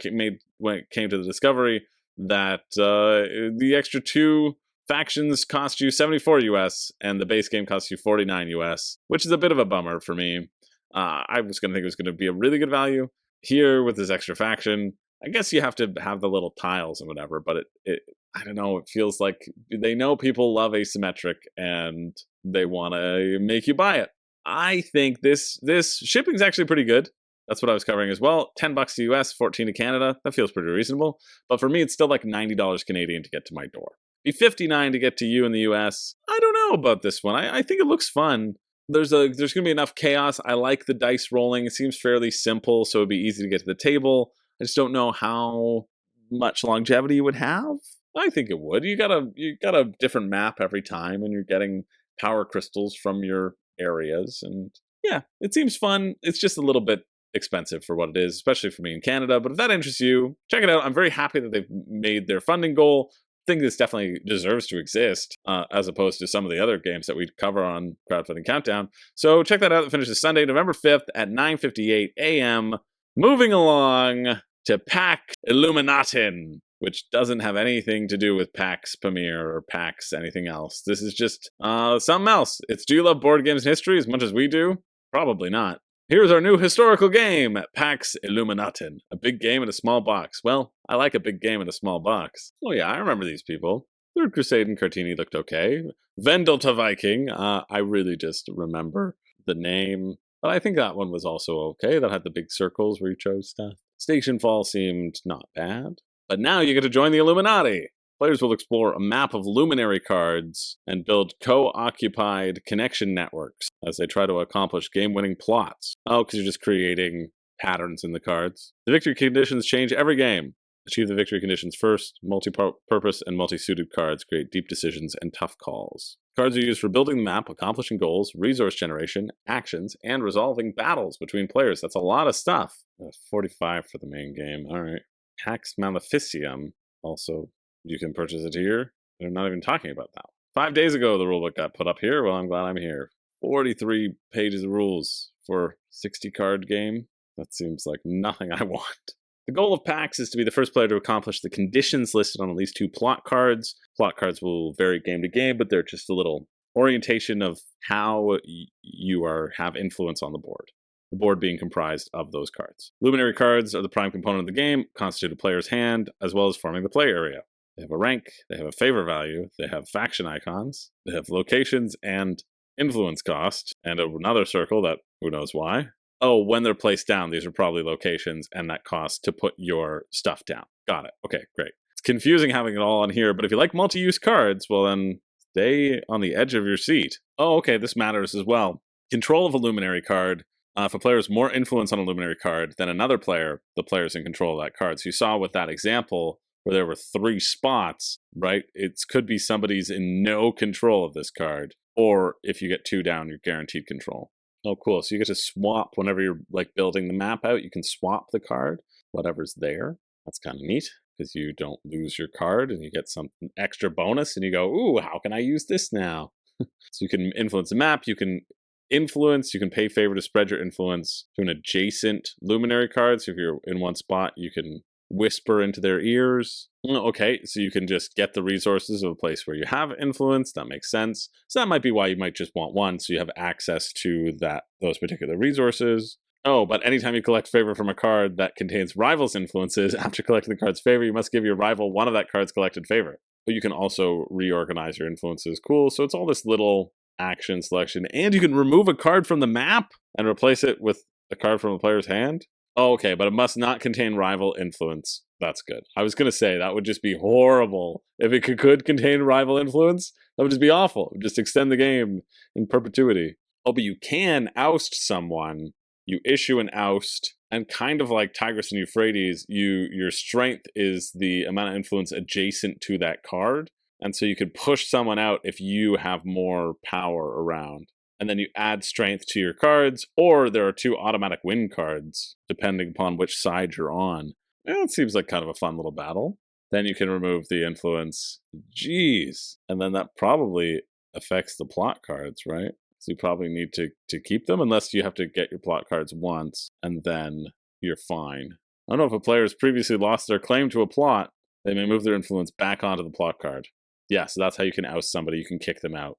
S1: when it came to the discovery that the extra 2 factions cost you 74 US and the base game costs you 49 US, which is a bit of a bummer for me. I was going to think it was going to be a really good value. Here with this extra faction, I guess you have to have the little tiles and whatever, but it I don't know, it feels like they know people love asymmetric and they want to make you buy it. I think this shipping's actually pretty good. That's what I was covering as well. $10 to US, 14 to Canada. That feels pretty reasonable. But for me, it's still like $90 Canadian to get to my door. Be $59 to get to you in the US. I don't know about this one. I think it looks fun. There's going to be enough chaos. I like the dice rolling. It seems fairly simple, so it'd be easy to get to the table. I just don't know how much longevity you would have. I think it would. You got a different map every time, and you're getting power crystals from your areas, and yeah, it seems fun. It's just a little bit expensive for what it is, especially for me in Canada. But if that interests you, check it out. I'm very happy that they've made their funding goal. I think this definitely deserves to exist, as opposed to some of the other games that we cover on Crowdfunding Countdown. So check that out. It finishes Sunday, November 5th at 9:58 a.m. Moving along to Pax Illuminaten, which doesn't have anything to do with Pax Pamir or Pax anything else. This is just something else. Do you love board games and history as much as we do? Probably not. Here's our new historical game, Pax Illuminaten. A big game in a small box. Well, I like a big game in a small box. Oh yeah, I remember these people. Third Crusade and Cartini looked okay. Vendelta Viking, I really just remember the name. But I think that one was also okay. That had the big circles where you chose stuff. Station Fall seemed not bad. But now you get to join the Illuminati. Players will explore a map of luminary cards and build co-occupied connection networks as they try to accomplish game-winning plots. Oh, because you're just creating patterns in the cards. The victory conditions change every game. Achieve the victory conditions first. Multi-purpose and multi-suited cards create deep decisions and tough calls. Cards are used for building the map, accomplishing goals, resource generation, actions, and resolving battles between players. That's a lot of stuff. 45 for the main game. All right. Pax Maleficium. Also, you can purchase it here. They're not even talking about that. 5 days ago, the rulebook got put up here. Well, I'm glad I'm here. 43 pages of rules for 60 card game. That seems like nothing I want. The goal of PAX is to be the first player to accomplish the conditions listed on at least 2 plot cards. Plot cards will vary game to game, but they're just a little orientation of how you have influence on the board. The board being comprised of those cards. Luminary cards are the prime component of the game, constitute a player's hand, as well as forming the play area. They have a rank, they have a favor value, they have faction icons, they have locations and influence cost, and another circle that who knows why. Oh, when they're placed down, these are probably locations and that cost to put your stuff down. Got it. Okay, great. It's confusing having it all on here, but if you like multi-use cards, well then stay on the edge of your seat. Oh, okay, this matters as well. Control of a luminary card. If a player has more influence on a luminary card than another player, the player's in control of that card. So you saw with that example where there were 3 spots, right? It could be somebody's in no control of this card, or if you get 2 down, you're guaranteed control. Oh, cool. So you get to swap whenever you're like building the map out. You can swap the card, whatever's there. That's kind of neat because you don't lose your card and you get some extra bonus and you go, ooh, how can I use this now? So you can influence the map. You can influence. You can pay favor to spread your influence to an adjacent luminary card. So if you're in one spot, you can whisper into their ears. Okay, so you can just get the resources of a place where you have influence. That makes sense. So that might be why you might just want one, so you have access to those particular resources. Oh, but anytime you collect favor from a card that contains rival's influences, after collecting the card's favor, you must give your rival one of that card's collected favor. But you can also reorganize your influences. Cool. So it's all this little action selection. And you can remove a card from the map and replace it with a card from a player's hand. Oh, okay, but it must not contain rival influence. That's good. I was going to say that would just be horrible. If it could contain rival influence, that would just be awful. It would just extend the game in perpetuity. Oh, but you can oust someone. You issue an oust, and kind of like Tigris and Euphrates, your strength is the amount of influence adjacent to that card. And so you could push someone out if you have more power around. And then you add strength to your cards, or there are 2 automatic win cards, depending upon which side you're on. It seems like kind of a fun little battle. Then you can remove the influence. Jeez. And then that probably affects the plot cards, right? So you probably need to keep them, unless you have to get your plot cards once, and then you're fine. I don't know if a player has previously lost their claim to a plot, they may move their influence back onto the plot card. Yeah, so that's how you can oust somebody. You can kick them out.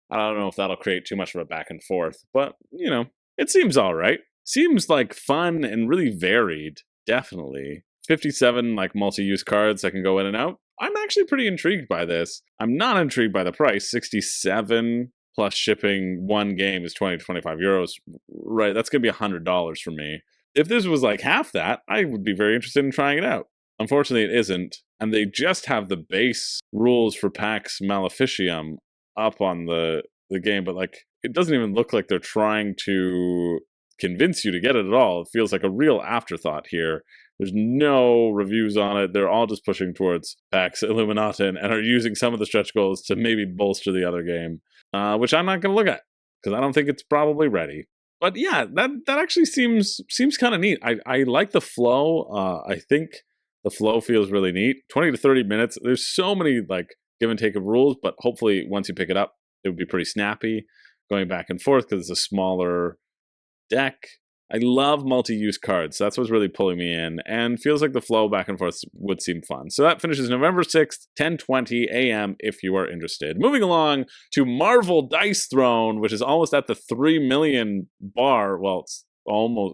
S1: I don't know if that'll create too much of a back and forth, but, it seems all right. Seems like fun and really varied, definitely. 57, multi-use cards that can go in and out. I'm actually pretty intrigued by this. I'm not intrigued by the price. 67 plus shipping one game is 20 to 25 euros. Right, that's going to be $100 for me. If this was half that, I would be very interested in trying it out. Unfortunately, it isn't. And they just have the base rules for Pax Maleficium up on the game, but it doesn't even look like they're trying to convince you to get it at all. It feels like a real afterthought here. There's no reviews on it. They're all just pushing towards Pax Illuminaten and are using some of the stretch goals to maybe bolster the other game, which I'm not going to look at because I don't think it's probably ready. But yeah, that actually seems kind of neat. I like the flow. I think the flow feels really neat. 20 to 30 minutes. There's so many give and take of rules, but hopefully once you pick it up, it would be pretty snappy going back and forth because it's a smaller deck. I love multi-use cards. That's what's really pulling me in, and feels like the flow back and forth would seem fun. So that finishes November 6th, 10:20 a.m. if you are interested. Moving along to Marvel Dice Throne, which is almost at the 3 million bar. Well,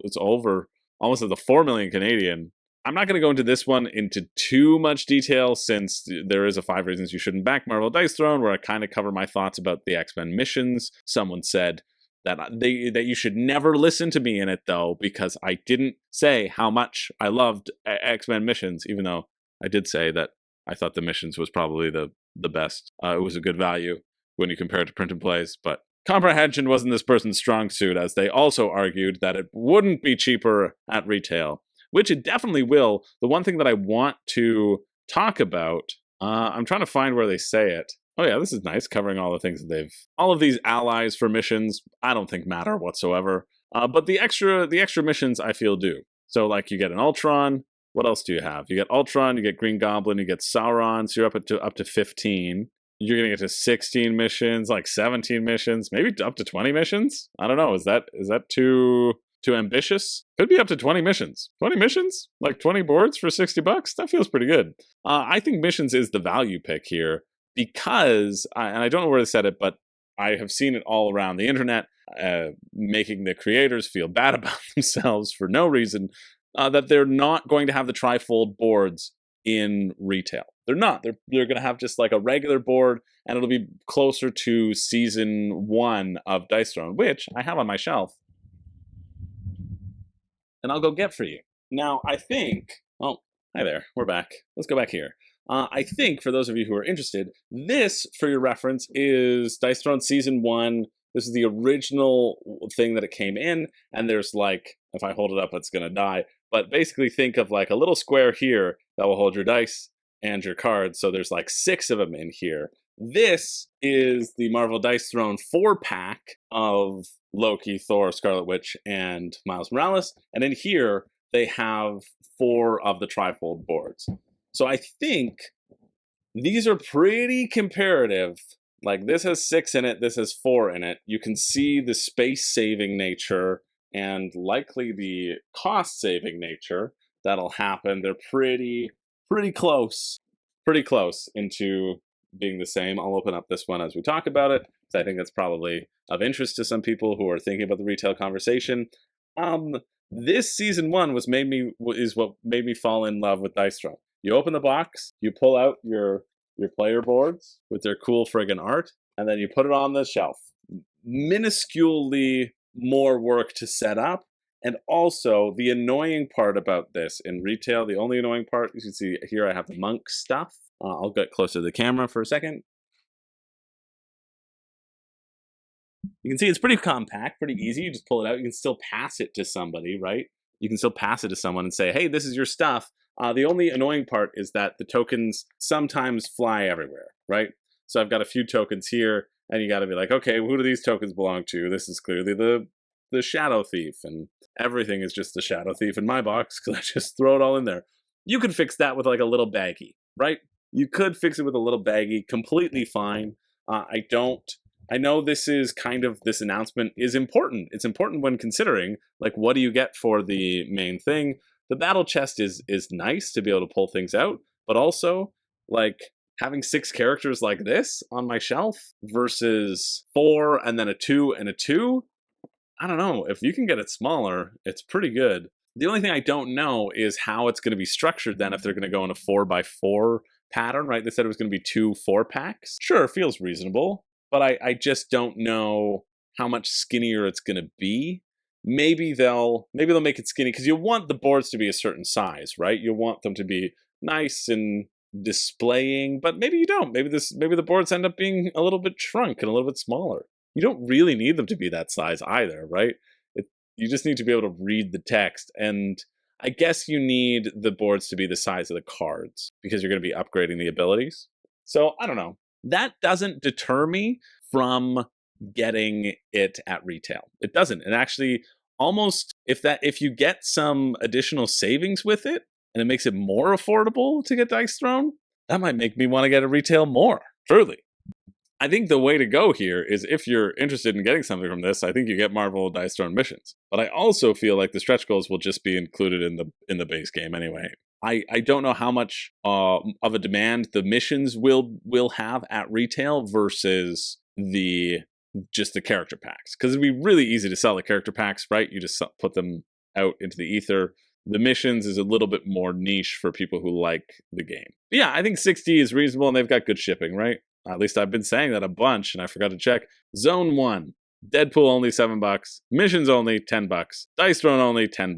S1: it's over, almost at the 4 million Canadian. I'm not going to go into this one into too much detail since there is a 5 reasons you shouldn't back Marvel Dice Throne, where I kind of cover my thoughts about the X-Men missions. Someone said that you should never listen to me in it, though, because I didn't say how much I loved X-Men missions, even though I did say that I thought the missions was probably the best. It was a good value when you compare it to print and plays, but comprehension wasn't this person's strong suit, as they also argued that it wouldn't be cheaper at retail, which it definitely will. The one thing that I want to talk about, I'm trying to find where they say it. Oh yeah, this is nice, covering all the things that all of these allies for missions, I don't think matter whatsoever. But the extra missions I feel do. So you get an Ultron, What else do you have? You get Ultron, you get Green Goblin, you get Sauron, so you're up to 15. You're going to get to 16 missions, like 17 missions, maybe up to 20 missions? I don't know. Is that too ambitious? Could be up to 20 missions. 20 missions? Like 20 boards for $60? That feels pretty good. I think missions is the value pick here because, and I don't know where to set it, but I have seen it all around the internet, making the creators feel bad about themselves for no reason, that they're not going to have the trifold boards in retail. They're not. They're going to have just like a regular board, and it'll be closer to season 1 of Dice Throne, which I have on my shelf, and I'll go get for you. Now, I think... Oh, hi there. We're back. Let's go back here. I think, for those of you who are interested, this, for your reference, is Dice Throne Season 1. This is the original thing that it came in, and there's like, if I hold it up, it's going to die. But basically think of like a little square here that will hold your dice and your cards. So there's like 6 of them in here. This is the Marvel Dice Throne 4-pack of Loki, Thor, Scarlet Witch, and Miles Morales. And in here, they have 4 of the trifold boards. So I think these are pretty comparative. Like this has 6 in it, this has 4 in it. You can see the space-saving nature and likely the cost-saving nature that'll happen. They're pretty close into being the same. I'll open up this one as we talk about it, because I think that's probably of interest to some people who are thinking about the retail conversation. This season 1 is what made me fall in love with Dice Throne. You open the box, you pull out your player boards with their cool friggin' art, and then you put it on the shelf. Minusculely more work to set up, and also the annoying part about this in retail, the only annoying part, you can see here I have the monk stuff. I'll get closer to the camera for a second. You can see it's pretty compact, pretty easy. You just pull it out. You can still pass it to somebody, right? You can still pass it to someone and say, hey, this is your stuff. The only annoying part is that the tokens sometimes fly everywhere, right? So I've got a few tokens here, and you got to be like, okay, who do these tokens belong to? This is clearly the Shadow Thief, and everything is just the Shadow Thief in my box because I just throw it all in there. You could fix that with like a little baggie, right? You could fix it with a little baggie, completely fine. I know this announcement is important. It's important when considering, like, what do you get for the main thing? The battle chest is nice to be able to pull things out, but also, like, having 6 characters like this on my shelf versus 4 and then a 2 and a 2, I don't know. If you can get it smaller, it's pretty good. The only thing I don't know is how it's going to be structured then, if they're going to go in a 4x4 pattern, right? They said it was going to be 2 4-packs. Sure, feels reasonable, but I just don't know how much skinnier it's going to be. Maybe they'll make it skinny because you want the boards to be a certain size, right? You want them to be nice and displaying, but maybe you don't. Maybe the boards end up being a little bit shrunk and a little bit smaller. You don't really need them to be that size either, right? You just need to be able to read the text, and I guess you need the boards to be the size of the cards because you're going to be upgrading the abilities. So I don't know. That doesn't deter me from getting it at retail. It doesn't. And actually, almost if you get some additional savings with it and it makes it more affordable to get Dice Throne, that might make me want to get a retail more. Truly. I think the way to go here is, if you're interested in getting something from this, I think you get Marvel Dice Throne missions. But I also feel like the stretch goals will just be included in the base game anyway. I don't know how much of a demand the missions will have at retail versus just the character packs. Because it'd be really easy to sell the character packs, right? You just put them out into the ether. The missions is a little bit more niche for people who like the game. But yeah, I think 60 is reasonable, and they've got good shipping, right? At least I've been saying that a bunch, and I forgot to check. Zone 1, Deadpool only $7, missions only $10, Dice Throne only $10,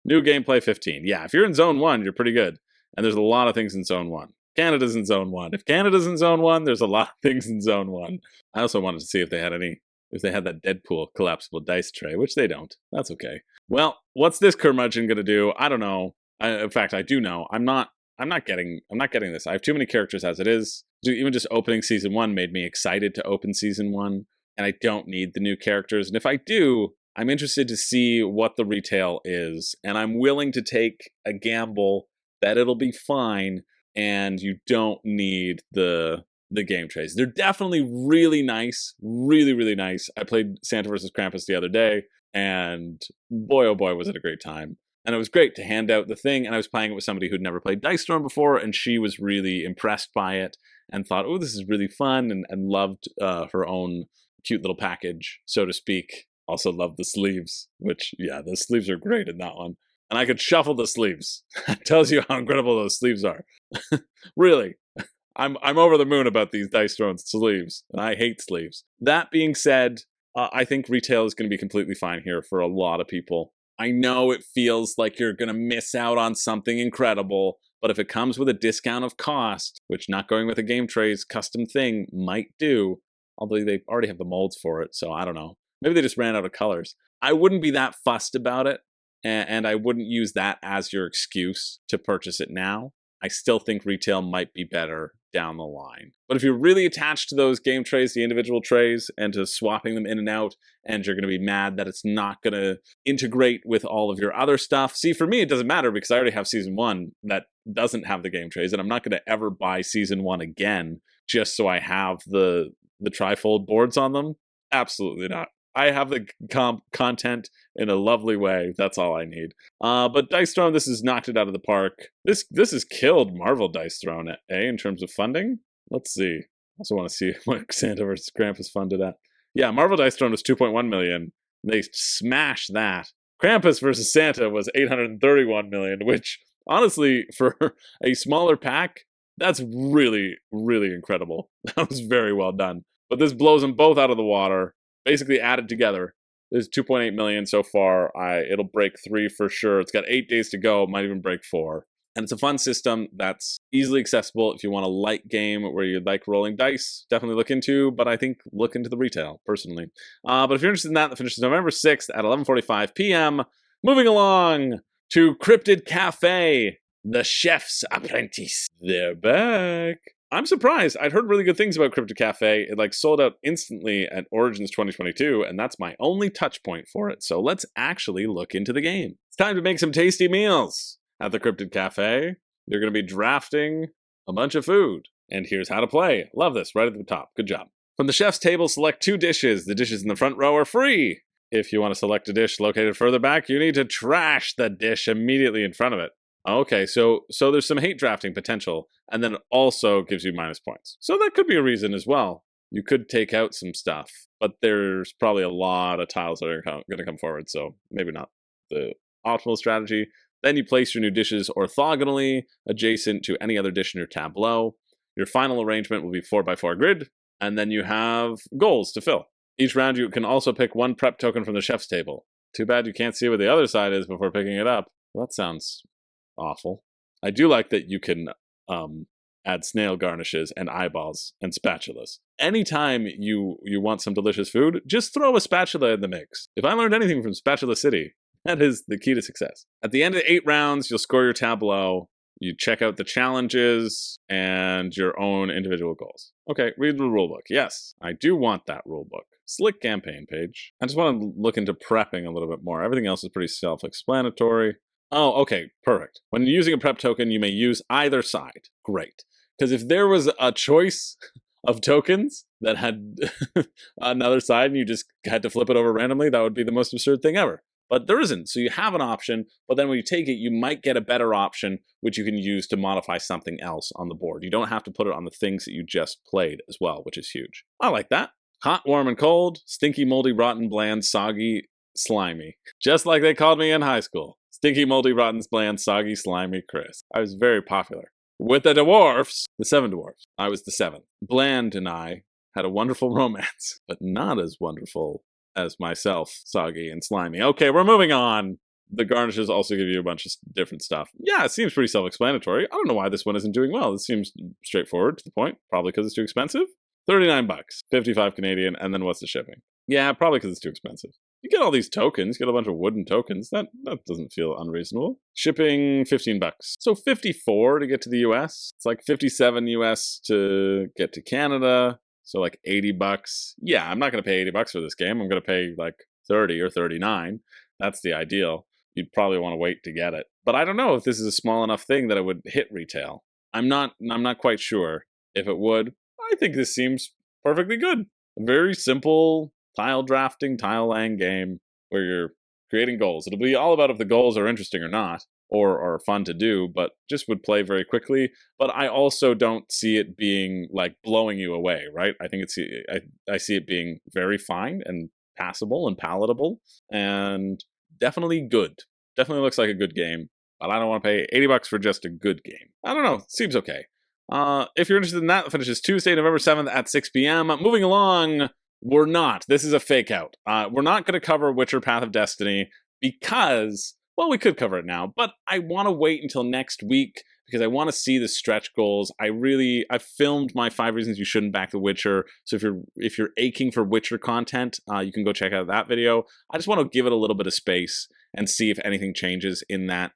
S1: new gameplay $15. Yeah, if you're in Zone 1, you're pretty good. And there's a lot of things in Zone 1. Canada's in Zone 1. If Canada's in Zone 1, there's a lot of things in Zone 1. I also wanted to see if they had that Deadpool collapsible dice tray, which they don't. That's okay. Well, what's this curmudgeon going to do? I don't know. In fact, I do know. I'm not getting this. I have too many characters as it is. Even just opening Season 1 made me excited to open Season 1, and I don't need the new characters. And if I do, I'm interested to see what the retail is, and I'm willing to take a gamble that it'll be fine, and you don't need the game trays. They're definitely really nice, really, really nice. I played Santa vs. Krampus the other day, and boy, oh boy, was it a great time. And it was great to hand out the thing, and I was playing it with somebody who'd never played Dice Storm before, and she was really impressed by it and thought, oh, this is really fun, and loved her own cute little package, so to speak. Also loved the sleeves, which, yeah, the sleeves are great in that one. And I could shuffle the sleeves. That tells you how incredible those sleeves are. Really. I'm over the moon about these Dice Throne sleeves, and I hate sleeves. That being said, I think retail is going to be completely fine here for a lot of people. I know it feels like you're going to miss out on something incredible, but if it comes with a discount of cost, which not going with a game trays custom thing might do, although they already have the molds for it, so I don't know. Maybe they just ran out of colors. I wouldn't be that fussed about it, and I wouldn't use that as your excuse to purchase it now. I still think retail might be better down the line. But if you're really attached to those game trays, the individual trays, and to swapping them in and out, and you're going to be mad that it's not going to integrate with all of your other stuff. See, for me, it doesn't matter because I already have Season 1 that doesn't have the game trays, and I'm not going to ever buy Season 1 again just so I have the trifold boards on them. Absolutely not. I have the content in a lovely way. That's all I need. But Dice Throne, this has knocked it out of the park. This has killed Marvel Dice Throne, in terms of funding. Let's see. I also want to see what Santa vs. Krampus funded at. Yeah, Marvel Dice Throne was 2.1 million. They smashed that. Krampus versus Santa was 831 million, which honestly, for a smaller pack, that's really, really incredible. That was very well done. But this blows them both out of the water. Basically added together, there's 2.8 million so far. It'll break 3 for sure. It's got 8 days to go. It might even break 4. And it's a fun system that's easily accessible if you want a light game where you like rolling dice. Definitely look into, but I think look into the retail, personally. But if you're interested in that finishes November 6th at 11:45 p.m. Moving along to Cryptid Café, the Chef's Apprentice. They're back. I'm surprised. I'd heard really good things about Cryptid Café. It sold out instantly at Origins 2022, and that's my only touch point for it. So let's actually look into the game. It's time to make some tasty meals at the Cryptid Café. You're going to be drafting a bunch of food. And here's how to play. Love this, right at the top. Good job. From the chef's table, select 2 dishes. The dishes in the front row are free. If you want to select a dish located further back, you need to trash the dish immediately in front of it. Okay, so there's some hate drafting potential, and then it also gives you minus points. So that could be a reason as well. You could take out some stuff, but there's probably a lot of tiles that are going to come forward, so maybe not the optimal strategy. Then you place your new dishes orthogonally adjacent to any other dish in your tableau. Your final arrangement will be 4x4 grid, and then you have goals to fill. Each round you can also pick 1 prep token from the chef's table. Too bad you can't see what the other side is before picking it up. Well, that sounds awful. I do like that you can add snail garnishes and eyeballs and spatulas. Anytime you want some delicious food, just throw a spatula in the mix. If I learned anything from Spatula City, that is the key to success. At the end of 8 rounds, you'll score your tableau. You check out the challenges and your own individual goals. Okay, read the rulebook. Yes, I do want that rulebook. Slick campaign page. I just want to look into prepping a little bit more. Everything else is pretty self-explanatory. Oh, okay, perfect. When you're using a prep token, you may use either side. Great. Because if there was a choice of tokens that had another side and you just had to flip it over randomly, that would be the most absurd thing ever. But there isn't. So you have an option, but then when you take it, you might get a better option, which you can use to modify something else on the board. You don't have to put it on the things that you just played as well, which is huge. I like that. Hot, warm, and cold. Stinky, moldy, rotten, bland, soggy, slimy. Just like they called me in high school. Stinky, moldy, rotten, bland, soggy, slimy Chris. I was very popular. With the dwarfs, the 7 dwarfs. I was the 7th. Bland and I had a wonderful romance, but not as wonderful as myself, soggy and slimy. Okay, we're moving on. The garnishes also give you a bunch of different stuff. Yeah, it seems pretty self-explanatory. I don't know why this one isn't doing well. This seems straightforward to the point. Probably because it's too expensive. $39, 55 Canadian, and then what's the shipping? Yeah, probably because it's too expensive. You get all these tokens, you get a bunch of wooden tokens. That doesn't feel unreasonable. Shipping, $15. So 54 to get to the US. It's like 57 US to get to Canada. So like $80. Yeah, I'm not going to pay $80 for this game. I'm going to pay like 30 or 39. That's the ideal. you'd probably want to wait to get it. But I don't know if this is a small enough thing that it would hit retail. I'm not quite sure if it would. I think this seems perfectly good. A very simple tile drafting, tile laying game where you're creating goals. It'll be all about if the goals are interesting or not, or are fun to do, but just would play very quickly. But I also don't see it being like blowing you away, right? I think I see it being very fine and passable and palatable and definitely good. Definitely looks like a good game, but I don't want to pay $80 for just a good game. I don't know. Seems okay. If you're interested in that, it finishes Tuesday, November 7th at 6 p.m. Moving along, we're not. This is a fake out. We're not going to cover Witcher Path of Destiny because, well, we could cover it now, but I want to wait until next week because I want to see the stretch goals. I filmed my 5 reasons you shouldn't back The Witcher. So if you're aching for Witcher content, you can go check out that video. I just want to give it a little bit of space and see if anything changes in that,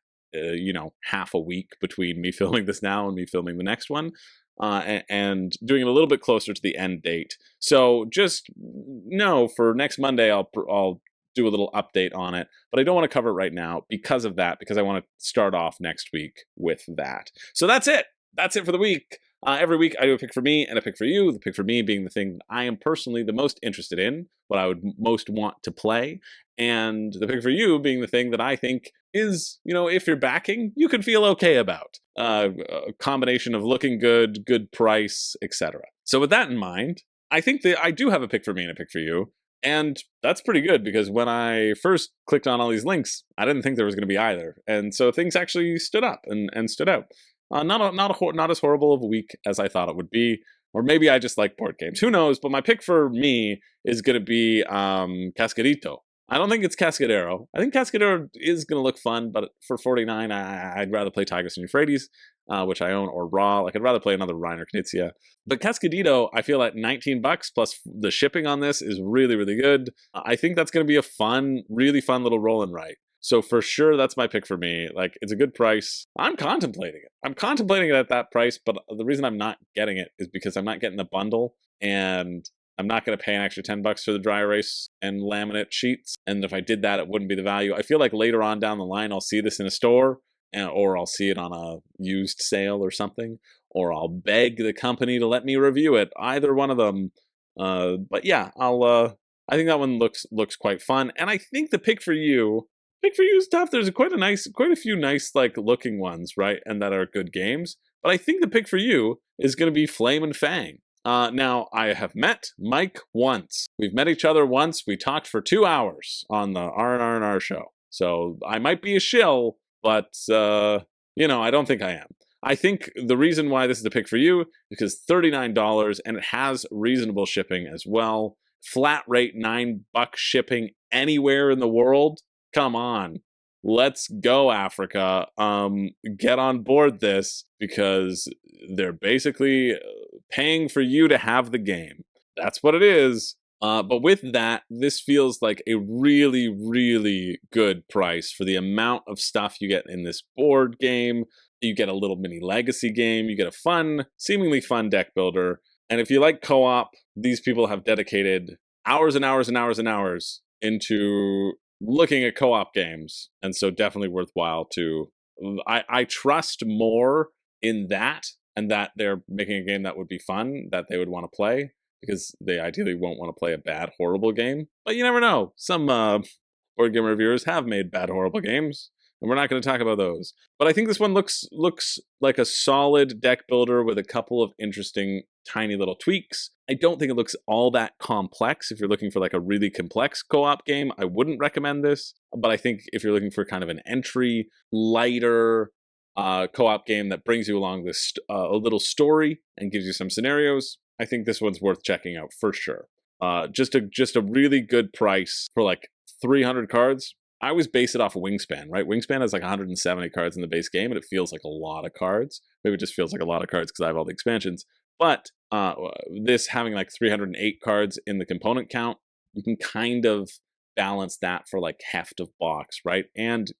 S1: half a week between me filming this now and me filming the next one. And doing it a little bit closer to the end date. So just know for next Monday, I'll do a little update on it, but I don't want to cover it right now because of that, because I want to start off next week with that. So that's it. That's it for the week. Every week I do a pick for me and a pick for you. The pick for me being the thing that I am personally the most interested in, what I would most want to play, and the pick for you being the thing that I think is, if you're backing, you can feel okay about. A combination of looking good, good price, etc. So with that in mind, I think that I do have a pick for me and a pick for you. And that's pretty good because when I first clicked on all these links, I didn't think there was going to be either. And so things actually stood up and stood out. Not as horrible of a week as I thought it would be. Or maybe I just like board games. Who knows? But my pick for me is going to be Cascadito. I don't think it's Cascadero. I think Cascadero is going to look fun, but for $49, I'd rather play Tigris and Euphrates, which I own, or Raw. Like, I'd rather play another Reiner Knizia. But Cascadito, I feel at $19 plus the shipping on this is really, really good. I think that's going to be a fun, really fun little roll and write. So for sure, that's my pick for me. Like, it's a good price. I'm contemplating it. I'm contemplating it at that price, but the reason I'm not getting it is because I'm not getting the bundle, and I'm not going to pay an extra $10 for the dry erase and laminate sheets. And if I did that, it wouldn't be the value. I feel like later on down the line, I'll see this in a store, or I'll see it on a used sale or something, or I'll beg the company to let me review it. Either one of them. But yeah, I think that one looks quite fun. And I think the pick for you is tough. There's quite a few nice like looking ones, right? And that are good games. But I think the pick for you is going to be Flame and Fang. Now, I have met Mike once. We've met each other once. We talked for 2 hours on the R&R show. So I might be a shill, but, I don't think I am. I think the reason why this is the pick for you is because $39, and it has reasonable shipping as well. Flat rate $9 shipping anywhere in the world. Come on. Let's go, Africa. Get on board this because they're basically paying for you to have the game. That's what it is. But with that, this feels like a really, really good price for the amount of stuff you get in this board game. You get a little mini legacy game. You get a seemingly fun deck builder. And if you like co-op, these people have dedicated hours and hours and hours and hours into looking at co-op games, and so definitely worthwhile to. I trust more in that, and that they're making a game that would be fun, that they would want to play, because they ideally won't want to play a bad, horrible game. But you never know. Some board game reviewers have made bad, horrible games, and we're not going to talk about those. But I think this one looks like a solid deck builder with a couple of interesting tiny little tweaks. I don't think it looks all that complex. If you're looking for like a really complex co-op game, I wouldn't recommend this. But I think if you're looking for kind of an entry, lighter co-op game that brings you along this a little story and gives you some scenarios, I think this one's worth checking out for sure. Just a really good price for like 300 cards. I always base it off of Wingspan, right? Wingspan has like 170 cards in the base game, and it feels like a lot of cards. Maybe it just feels like a lot of cards because I have all the expansions. But this having like 308 cards in the component count, you can kind of balance that for like heft of box, right? And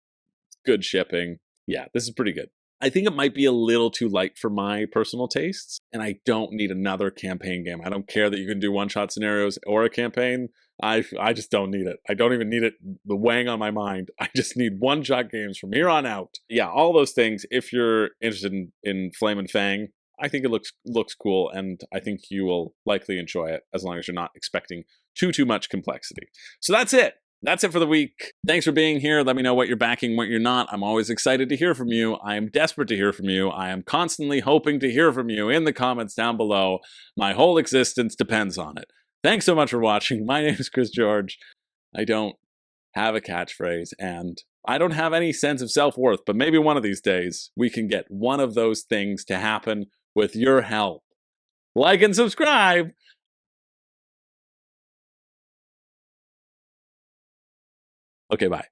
S1: good shipping. Yeah, this is pretty good. I think it might be a little too light for my personal tastes, and I don't need another campaign game. I don't care that you can do one-shot scenarios or a campaign. I just don't need it. I don't even need it the weighing on my mind. I just need one-shot games from here on out. Yeah, all those things. If you're interested in Flame and Fang, I think it looks cool, and I think you will likely enjoy it as long as you're not expecting too much complexity. So that's it. That's it for the week. Thanks for being here. Let me know what you're backing, what you're not. I'm always excited to hear from you. I am desperate to hear from you. I am constantly hoping to hear from you in the comments down below. My whole existence depends on it. Thanks so much for watching. My name is Chris George. I don't have a catchphrase, and I don't have any sense of self-worth, but maybe one of these days we can get one of those things to happen with your help. Like and subscribe! Okay, bye.